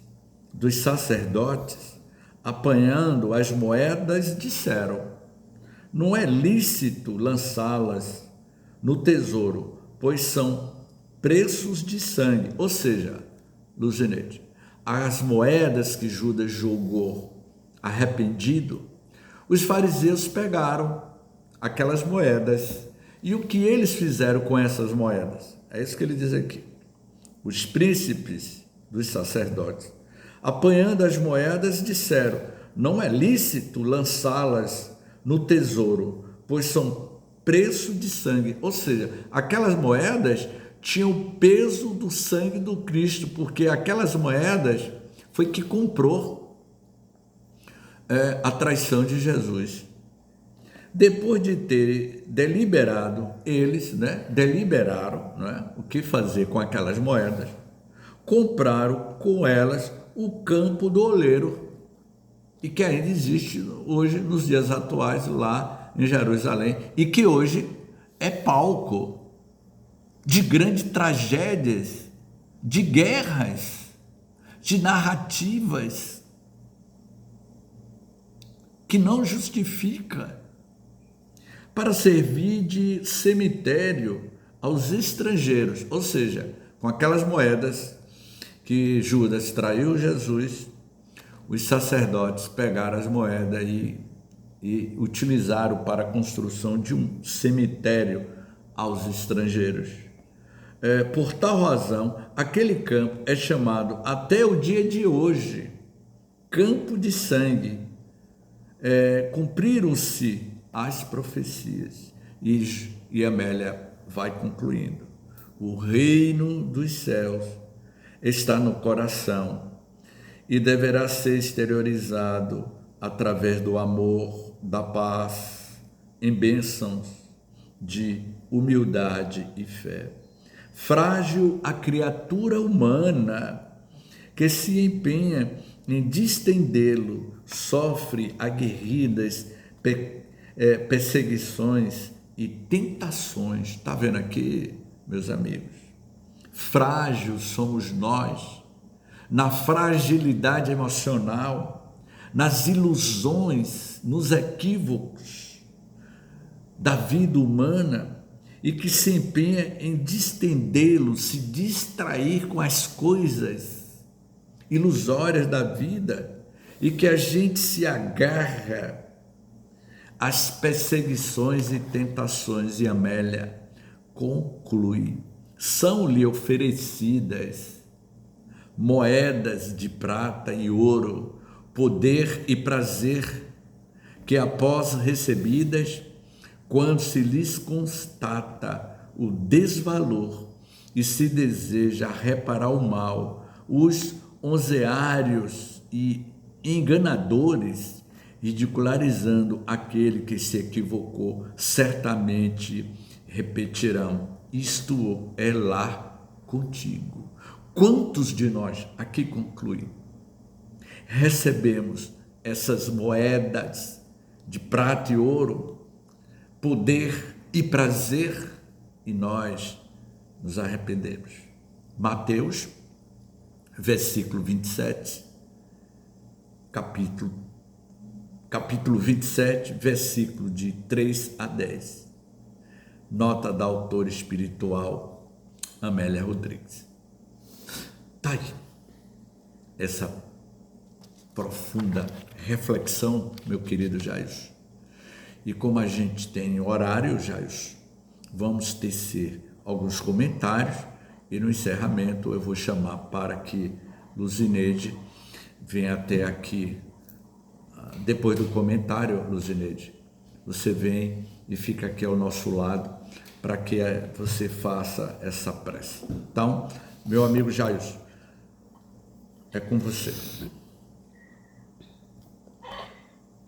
Speaker 2: dos sacerdotes, apanhando as moedas, disseram: não é lícito lançá-las no tesouro, pois são preços de sangue. Ou seja, Luzineide, as moedas que Judas jogou arrependido, os fariseus pegaram aquelas moedas. E o que eles fizeram com essas moedas? É isso que ele diz aqui. Os príncipes dos sacerdotes, apanhando as moedas, disseram: não é lícito lançá-las no tesouro, pois são preço de sangue. Ou seja, aquelas moedas tinham o peso do sangue do Cristo, porque aquelas moedas foi que comprou a traição de Jesus. Depois de ter deliberado, eles deliberaram o que fazer com aquelas moedas, compraram com elas o campo do oleiro, e que ainda existe hoje, nos dias atuais, lá em Jerusalém, e que hoje é palco de grandes tragédias, de guerras, de narrativas que não justifica, para servir de cemitério aos estrangeiros. Ou seja, com aquelas moedas que Judas traiu Jesus, os sacerdotes pegaram as moedas e utilizaram para a construção de um cemitério aos estrangeiros. Por tal razão, aquele campo é chamado até o dia de hoje campo de sangue. Cumpriram-se as profecias. E Amélia vai concluindo: o reino dos céus está no coração e deverá ser exteriorizado através do amor, da paz, em bênçãos de humildade e fé. Frágil a criatura humana que se empenha em distendê-lo, sofre aguerridas perseguições e tentações. Está vendo aqui, meus amigos? Frágil somos nós, na fragilidade emocional, nas ilusões, nos equívocos da vida humana, e que se empenha em distendê-lo, se distrair com as coisas ilusórias da vida, e que a gente se agarra às perseguições e tentações. E Amélia conclui: são-lhe oferecidas moedas de prata e ouro, poder e prazer, que após recebidas, quando se lhes constata o desvalor e se deseja reparar o mal, os onzeários e enganadores, ridicularizando aquele que se equivocou, certamente repetirão: isto é lá contigo. Quantos de nós, aqui conclui, recebemos essas moedas de prata e ouro, poder e prazer, e nós nos arrependemos? Mateus, versículo 27, capítulo 27, versículo de 3 a 10. Nota da autora espiritual Amélia Rodrigues. Está aí essa profunda reflexão, meu querido Jair. E como a gente tem horário, Jair, vamos tecer alguns comentários, e no encerramento eu vou chamar para que Luzineide venha até aqui. Depois do comentário, Luzineide, você vem e fica aqui ao nosso lado para que você faça essa prece. Então, meu amigo Jair, é com você.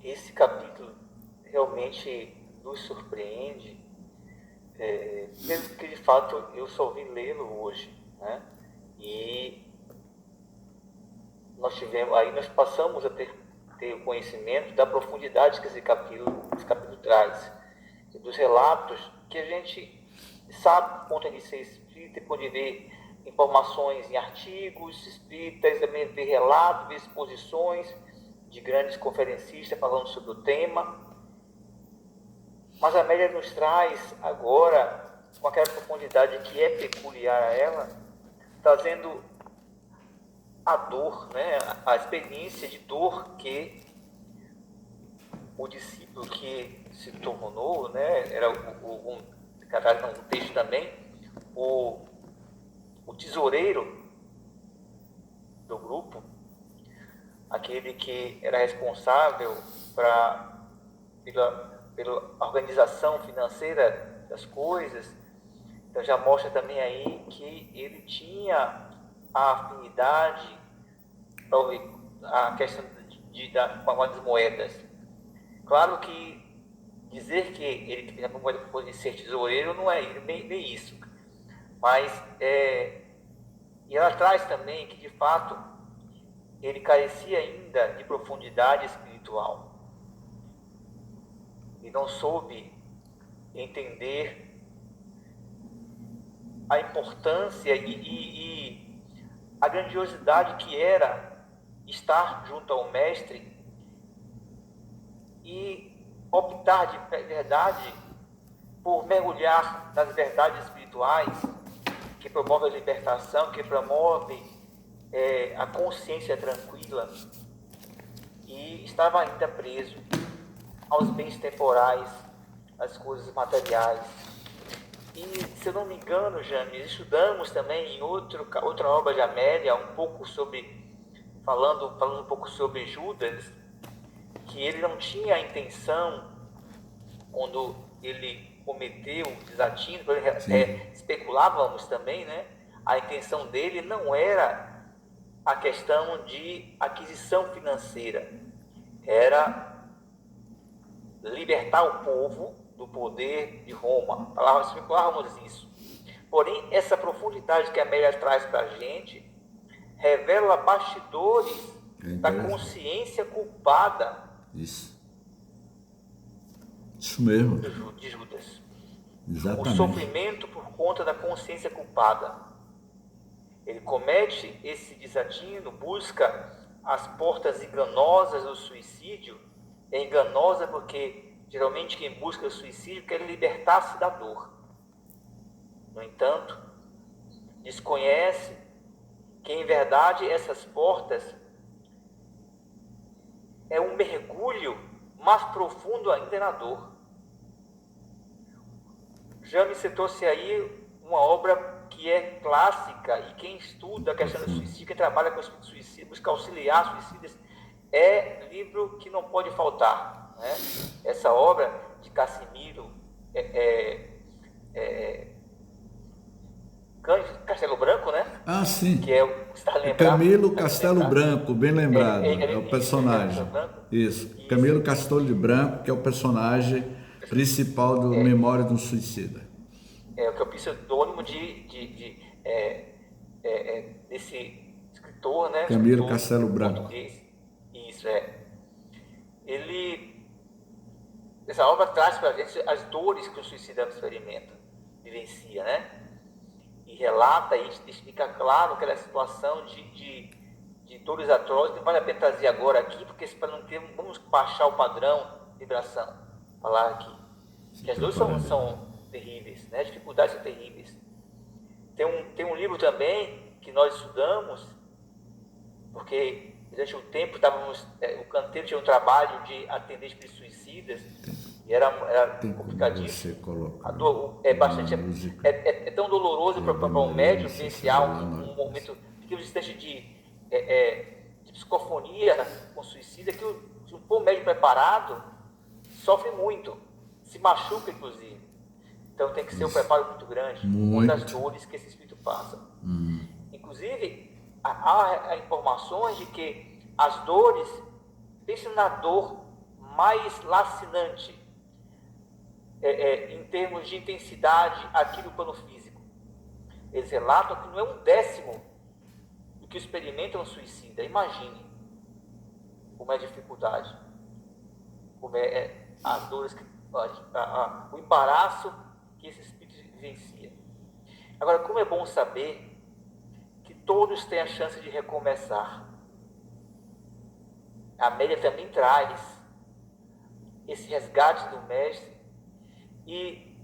Speaker 1: Esse capítulo realmente nos surpreende, mesmo que de fato eu só ouvi lê-lo hoje, né? E nós passamos a ter o conhecimento da profundidade que esse capítulo traz, e dos relatos que a gente sabe do ponto de ser espírita, pode ver informações em artigos espíritas, também ver relatos, ver exposições de grandes conferencistas falando sobre o tema. Mas a Amélia nos traz agora, com aquela profundidade que é peculiar a ela, trazendo a dor, né? A experiência de dor que o discípulo que se tornou, né? Era um texto também, o tesoureiro do grupo, aquele que era responsável pela organização financeira das coisas. Então já mostra também aí que ele tinha a afinidade a questão com as moedas. Claro que dizer que ele tinha a moeda para ser tesoureiro não é bem isso, mas e ela traz também que de fato ele carecia ainda de profundidade espiritual e não soube entender a importância e a grandiosidade que era estar junto ao Mestre e optar de verdade por mergulhar nas verdades espirituais que promovem a libertação, que promovem a consciência tranquila, e estava ainda preso aos bens temporais, às coisas materiais. E, se eu não me engano, James, estudamos também em outra obra de Amélia, falando um pouco sobre Judas, que ele não tinha a intenção, quando ele cometeu o desatino, especulávamos também, né? A intenção dele não era a questão de aquisição financeira, era libertar o povo do poder de Roma. Especulávamos isso. Porém, essa profundidade que a Amélia traz para a gente revela bastidores da consciência culpada.
Speaker 2: Isso mesmo.
Speaker 1: De Judas.
Speaker 2: Exatamente.
Speaker 1: O sofrimento por conta da consciência culpada. Ele comete esse desatino, busca as portas enganosas do suicídio. É enganosa porque geralmente quem busca o suicídio quer libertar-se da dor. No entanto, desconhece que em verdade essas portas é um mergulho mais profundo ainda na dor. James trouxe aí uma obra que é clássica, e quem estuda a questão do suicídio, quem trabalha com o suicídio, busca auxiliar suicidas, é livro que não pode faltar, né? Essa obra de Cassimiro Castelo Branco, né?
Speaker 2: Ah, sim.
Speaker 1: Que está lembrado,
Speaker 2: Camilo Castelo Branco, bem lembrado. É o personagem. Isso. Camilo Castelo Branco, que é o personagem principal do Memória de um Suicida.
Speaker 1: É o que é o pseudônimo desse escritor, né?
Speaker 2: Camilo Castelo Branco.
Speaker 1: Português. Isso essa obra traz para a gente as dores que o suicida experimenta, vivencia, né? E relata e explica claro aquela situação de dores atrozes. Não vale a pena trazer agora aqui, porque para não ter, vamos baixar o padrão de vibração. Falar aqui. Que as dores são terríveis, né? As dificuldades são terríveis. Tem um livro também que nós estudamos, porque durante um tempo o canteiro tinha um trabalho de atender espíritos suicidas, e era complicadíssimo. A dor é bastante, é tão doloroso para um médium vivenciar um momento distante de psicofonia com suicida, que um bom médium preparado sofre muito, se machuca inclusive. Então tem que ser um preparo muito grande, uma das dores que esse espírito passa. Inclusive, há informações de que as dores, pense na dor mais lacinante, em termos de intensidade aqui no plano físico. Eles relatam que não é 1/10 do que experimenta um suicida. Imagine como é a dificuldade, como as dores, o embaraço que esse espírito vivencia. Agora, como é bom saber que todos têm a chance de recomeçar. A Amélia também traz esse resgate do mestre, e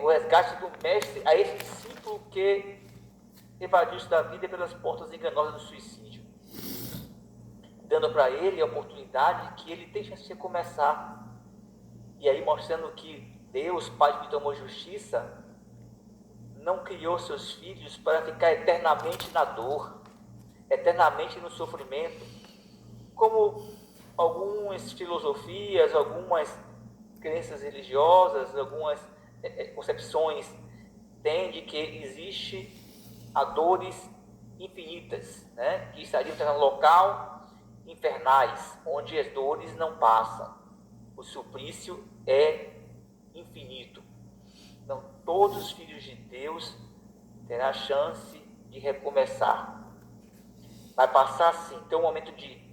Speaker 1: o resgate do mestre a esse discípulo que evadiu-se da vida pelas portas enganosas do suicídio. dando para ele a oportunidade que ele tem chance de recomeçar. E aí mostrando que Deus, Pai que tomou justiça, não criou seus filhos para ficar eternamente na dor, eternamente no sofrimento, como algumas filosofias, algumas crenças religiosas, algumas concepções têm de que existe a dores infinitas, né? Que estariam no local infernais, onde as dores não passam. O suplício é infinito. Então, todos os filhos de Deus terão a chance de recomeçar. Vai passar sim, tem um momento de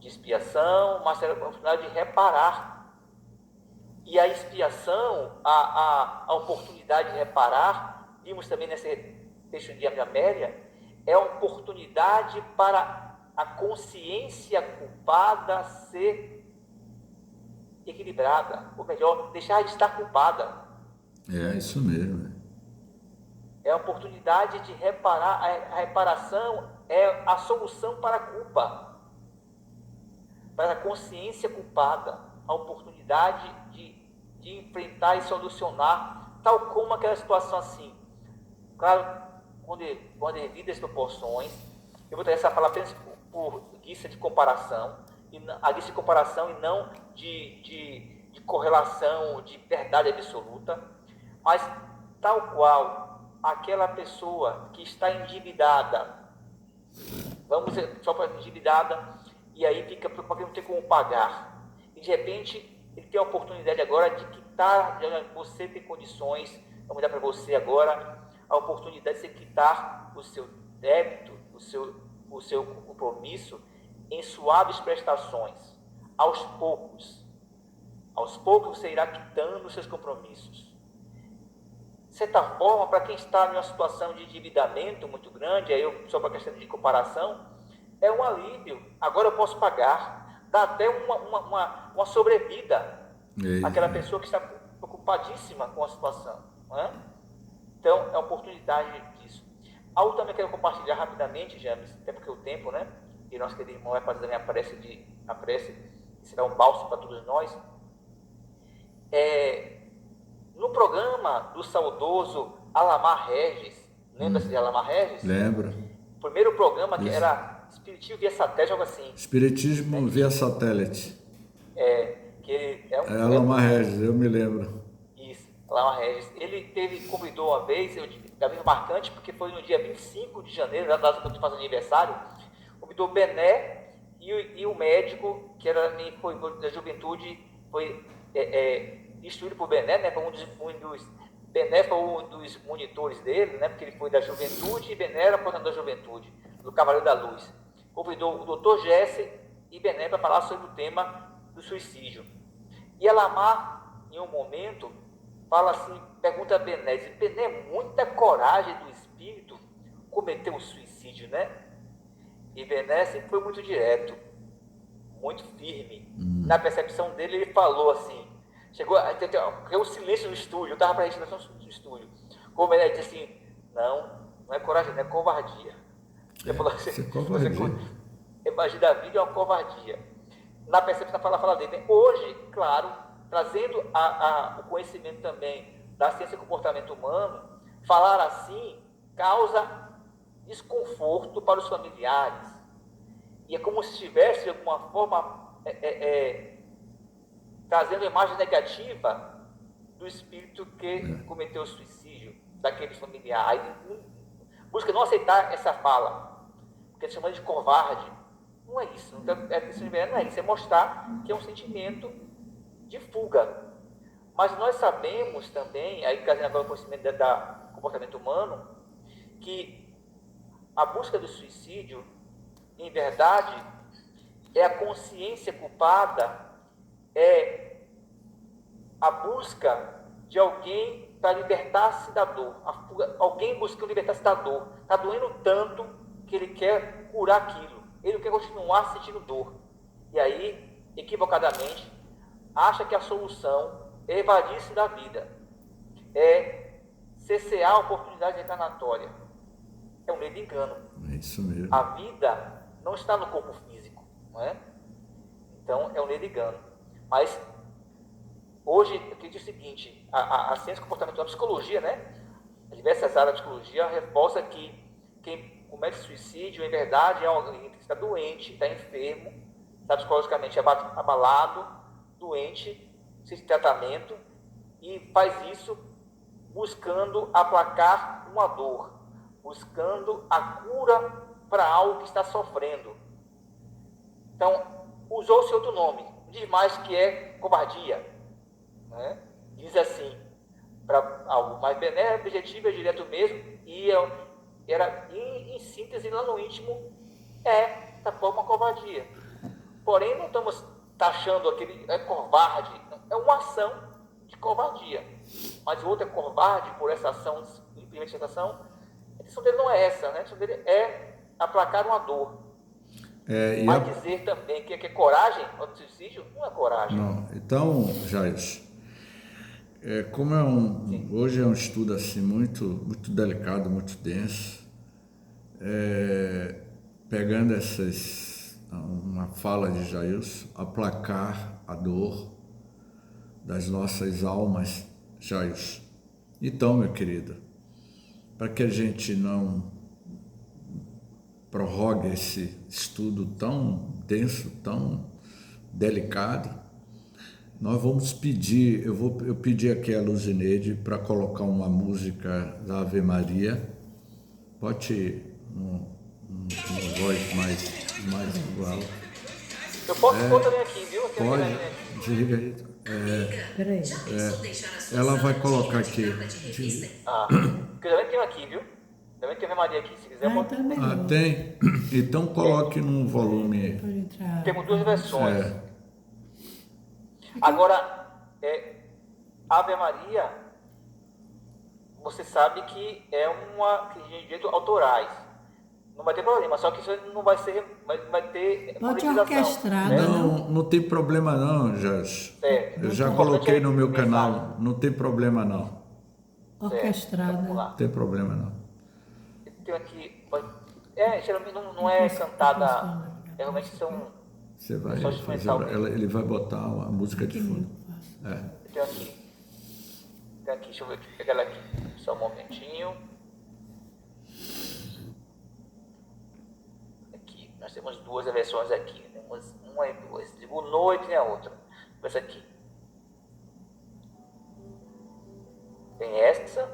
Speaker 1: expiação, mas será a oportunidade de reparar. E a expiação, a oportunidade de reparar, vimos também nesse texto de Amélia, é a oportunidade para a consciência culpada ser equilibrada, ou melhor, deixar de estar culpada.
Speaker 2: É isso mesmo.
Speaker 1: É a oportunidade de reparar. A reparação é a solução para a culpa, para a consciência culpada, a oportunidade de enfrentar e solucionar, tal como aquela situação assim. Claro, quando é devido às proporções, eu vou trazer essa fala apenas por guisa de comparação, a guisa de comparação e não de correlação, de verdade absoluta, mas tal qual aquela pessoa que está endividada, vamos só para endividada, e aí fica preocupado que não tem como pagar, e de repente ele tem a oportunidade agora de quitar, você tem condições, vamos dar para você agora a oportunidade de você quitar o seu débito, o seu compromisso em suaves prestações, aos poucos você irá quitando os seus compromissos. De certa forma, para quem está em uma situação de endividamento muito grande, aí só para a questão de comparação, é um alívio. Agora eu posso pagar, dá até uma sobrevida àquela pessoa que está preocupadíssima com a situação, não é? Então, é a oportunidade disso. Algo também que eu quero compartilhar rapidamente, James, até porque o tempo, né? E nosso querido irmão vai fazer a prece, que será um bálsamo para todos nós. No programa do saudoso Alamar Regis, lembra-se de Alamar Regis?
Speaker 2: Lembro.
Speaker 1: O primeiro programa que era Espiritismo via satélite, algo assim.
Speaker 2: Espiritismo via satélite.
Speaker 1: Alamar
Speaker 2: Regis, eu me lembro.
Speaker 1: Isso, Alamar Regis. Ele convidou uma vez, é bem marcante, porque foi no dia 25 de janeiro, na data que eu faço aniversário, convidou Bené e o médico, que foi da juventude, foi instruído por Bené, né, Bené foi um dos monitores dele, né, porque ele foi da juventude e Bené era coordenador da juventude, do Cavaleiro da Luz. Convidou o Dr. Jesse e Bené para falar sobre o tema do suicídio. E Alamar, em um momento, fala assim, pergunta a Bené, diz, Bené, muita coragem do espírito cometer o suicídio, né? E Bené sempre foi muito direto, muito firme. Na percepção dele, ele falou assim, chegou um silêncio no estúdio, eu estava para a gente no estúdio. Como ele disse assim, não é coragem, não é covardia. Ele falou assim, imagina a vida é uma covardia. Na percepção da fala dele. Hoje, claro, trazendo o conhecimento também da ciência do comportamento humano, falar assim causa desconforto para os familiares. E é como se estivesse, de alguma forma, trazendo a imagem negativa do espírito que cometeu o suicídio, daquele familiar. Aí busca não aceitar essa fala, porque ele chama de covarde. Não é isso, não é isso, é mostrar que é um sentimento de fuga. Mas nós sabemos também, aí trazendo agora o conhecimento do comportamento humano, que a busca do suicídio, em verdade, é a consciência culpada, é a busca de alguém para libertar-se da dor. Alguém buscando libertar-se da dor. Está doendo tanto que ele quer curar aquilo. Ele não quer continuar sentindo dor. E aí, equivocadamente, acha que a solução é evadir-se da vida. É cessear a oportunidade reencarnatória. É um meio de engano.
Speaker 2: É isso mesmo.
Speaker 1: A vida não está no corpo físico. não é? Então é um ledigano. Mas hoje eu acredito o seguinte, a ciência comportamental, a psicologia, né? Diversas áreas da psicologia reforça que quem comete suicídio, em verdade, é alguém que está doente, está enfermo, está psicologicamente abalado, doente, precisa de tratamento, e faz isso buscando aplacar uma dor, buscando a cura para algo que está sofrendo. Então, usou-se outro nome, diz mais que é covardia, né? Diz assim, para algo mais benéfico, objetivo, é direto mesmo, e era em síntese, lá no íntimo, da forma covardia. Porém, não estamos taxando aquele covarde, é uma ação de covardia. Mas o outro é covarde por essa ação, simplesmente essa ação. A intenção dele não é essa, né? A intenção dele é aplacar uma dor. Mas dizer também que é coragem, o suicídio, não é coragem.
Speaker 2: Não. Então, Jair, como hoje é um estudo assim muito delicado, muito denso, pegando uma fala de Jailson, aplacar a dor das nossas almas, Jailson. Então, meu querido, para que a gente não prorrogue esse estudo tão denso, tão delicado, nós vamos pedir, eu pedi aqui a Luzineide para colocar uma música da Ave Maria. Pode uma voz mais igual.
Speaker 1: Eu posso pôr também aqui, viu?
Speaker 2: Pode, desliga aí.
Speaker 3: Peraí.
Speaker 2: Ela vai colocar aqui.
Speaker 1: Porque eu também tenho aqui, viu? Também tem Ave Maria aqui, se quiser.
Speaker 3: Então é melhor.
Speaker 2: Tem? Então coloque num volume.
Speaker 3: Pode entrar.
Speaker 1: Temos duas versões. Agora, Ave Maria, você sabe que é uma questão de direitos autorais. Não vai ter problema, só que isso não vai ser, vai ter
Speaker 3: Pode
Speaker 1: monetização.
Speaker 3: orquestrar,
Speaker 1: Né?
Speaker 2: Não tem problema não, Jorge.
Speaker 1: Certo.
Speaker 2: Eu já coloquei no meu canal, não tem problema não.
Speaker 3: Orquestrada.
Speaker 1: Vamos lá.
Speaker 2: Não tem problema não.
Speaker 1: Tem aqui, geralmente não é cantada, realmente são...
Speaker 2: Você vai
Speaker 1: só
Speaker 2: fazer,
Speaker 1: instrumental mesmo.
Speaker 2: ele vai botar a música de fundo.
Speaker 1: Tem aqui, deixa eu ver, pegar ela aqui, só um momentinho. Aqui, nós temos duas versões aqui, temos uma e duas, digo noite e a outra. Essa aqui. Tem essa.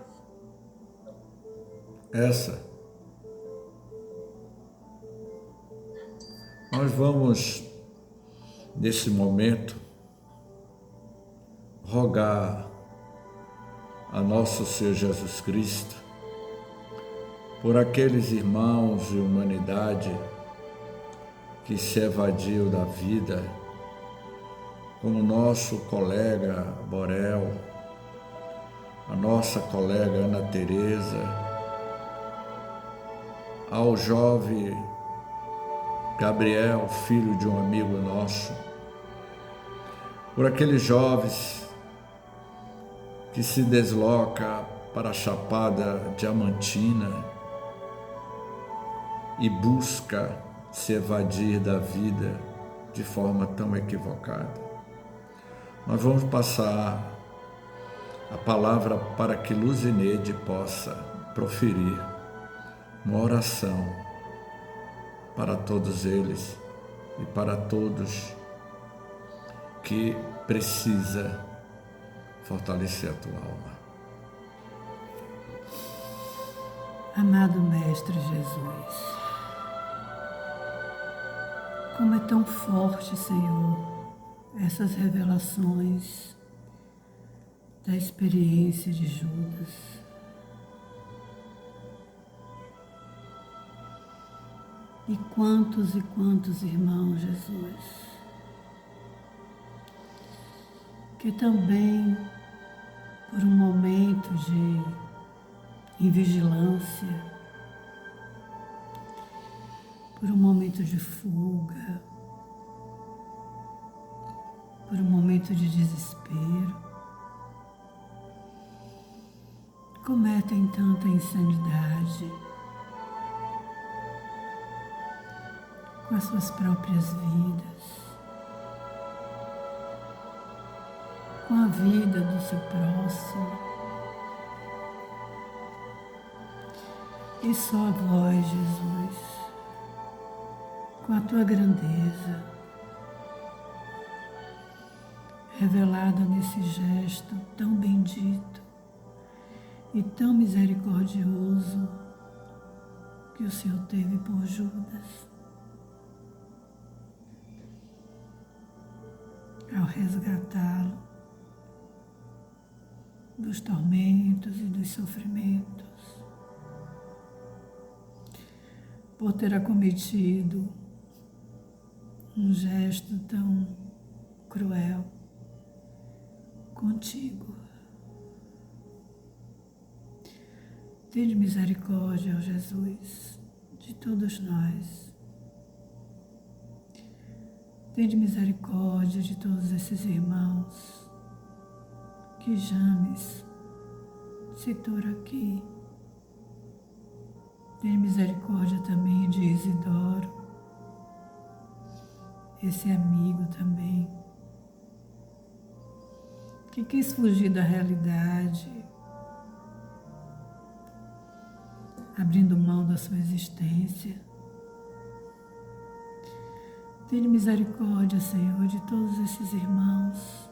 Speaker 2: Nós vamos, nesse momento, rogar a nosso Senhor Jesus Cristo por aqueles irmãos de humanidade que se evadiu da vida, como nosso colega Borel, a nossa colega Ana Teresa, ao jovem Gabriel, filho de um amigo nosso, por aqueles jovens que se desloca para a Chapada Diamantina e busca se evadir da vida de forma tão equivocada. Nós vamos passar a palavra para que Luzineide possa proferir uma oração para todos eles e para todos que precisa fortalecer a tua alma.
Speaker 3: Amado Mestre Jesus, como é tão forte, Senhor, essas revelações da experiência de Judas. E quantos irmãos, Jesus, que também, por um momento de invigilância, por um momento de fuga, por um momento de desespero, cometem tanta insanidade, com com as suas próprias vidas, com a vida do seu próximo. E só a vós, Jesus, com a tua grandeza, revelada nesse gesto tão bendito e tão misericordioso que o Senhor teve por Judas, ao resgatá-lo dos tormentos e dos sofrimentos, por ter acometido um gesto tão cruel contigo. Tende misericórdia, ó Jesus, de todos nós. Tende misericórdia de todos esses irmãos que James citou aqui. Tende misericórdia também de Isidoro, esse amigo também, que quis fugir da realidade, abrindo mão da sua existência. Tende misericórdia, Senhor, de todos esses irmãos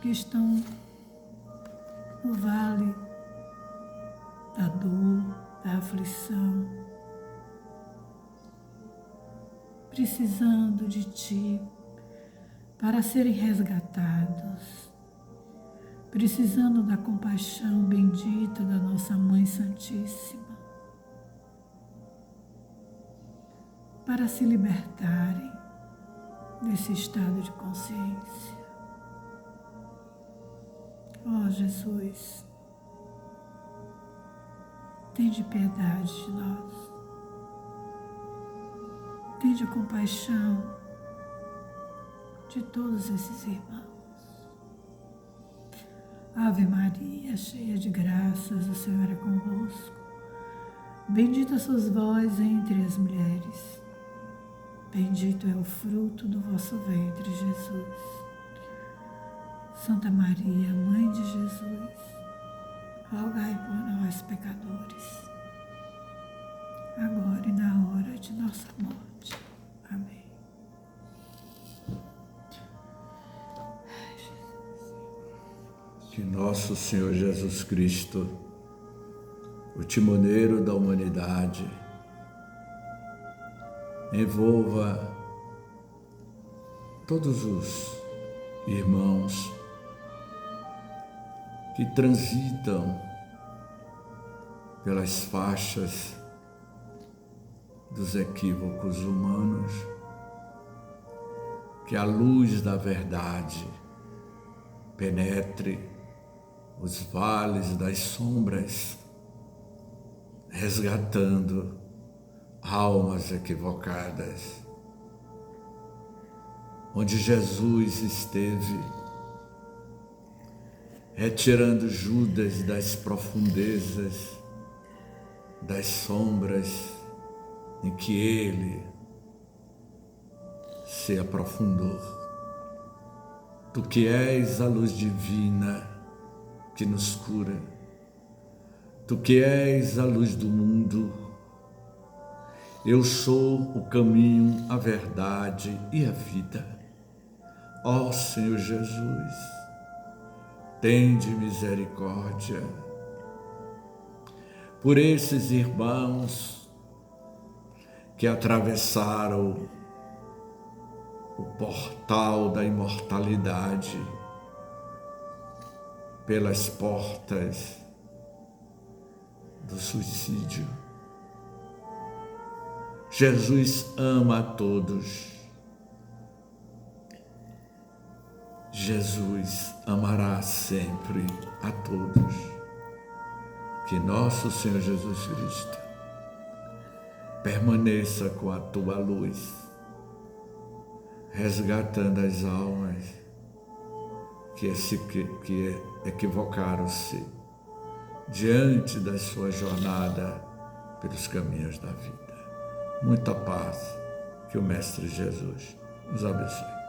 Speaker 3: que estão no vale da dor, da aflição, precisando de Ti para serem resgatados, precisando da compaixão bendita da nossa Mãe Santíssima, para se libertarem desse estado de consciência. Ó Jesus, tende piedade de nós, tende compaixão de todos esses irmãos. Ave Maria, cheia de graças, o Senhor é convosco. Bendita sois vós entre as mulheres, bendito é o fruto do vosso ventre, Jesus. Santa Maria, Mãe de Jesus, rogai por nós, pecadores, agora e na hora de nossa morte. Amém.
Speaker 2: Que nosso Senhor Jesus Cristo, o timoneiro da humanidade, envolva todos os irmãos que transitam pelas faixas dos equívocos humanos, que a luz da verdade penetre os vales das sombras, resgatando almas equivocadas. Onde Jesus esteve, retirando Judas das profundezas, das sombras em que ele se aprofundou. Tu que és a luz divina que nos cura, tu que és a luz do mundo, eu sou o caminho, a verdade e a vida. Ó Senhor Jesus, tende misericórdia por esses irmãos que atravessaram o portal da imortalidade pelas portas do suicídio. Jesus ama a todos. Jesus amará sempre a todos. Que nosso Senhor Jesus Cristo permaneça com a tua luz, resgatando as almas que equivocaram-se diante da sua jornada pelos caminhos da vida. Muita paz, Que o Mestre Jesus nos abençoe.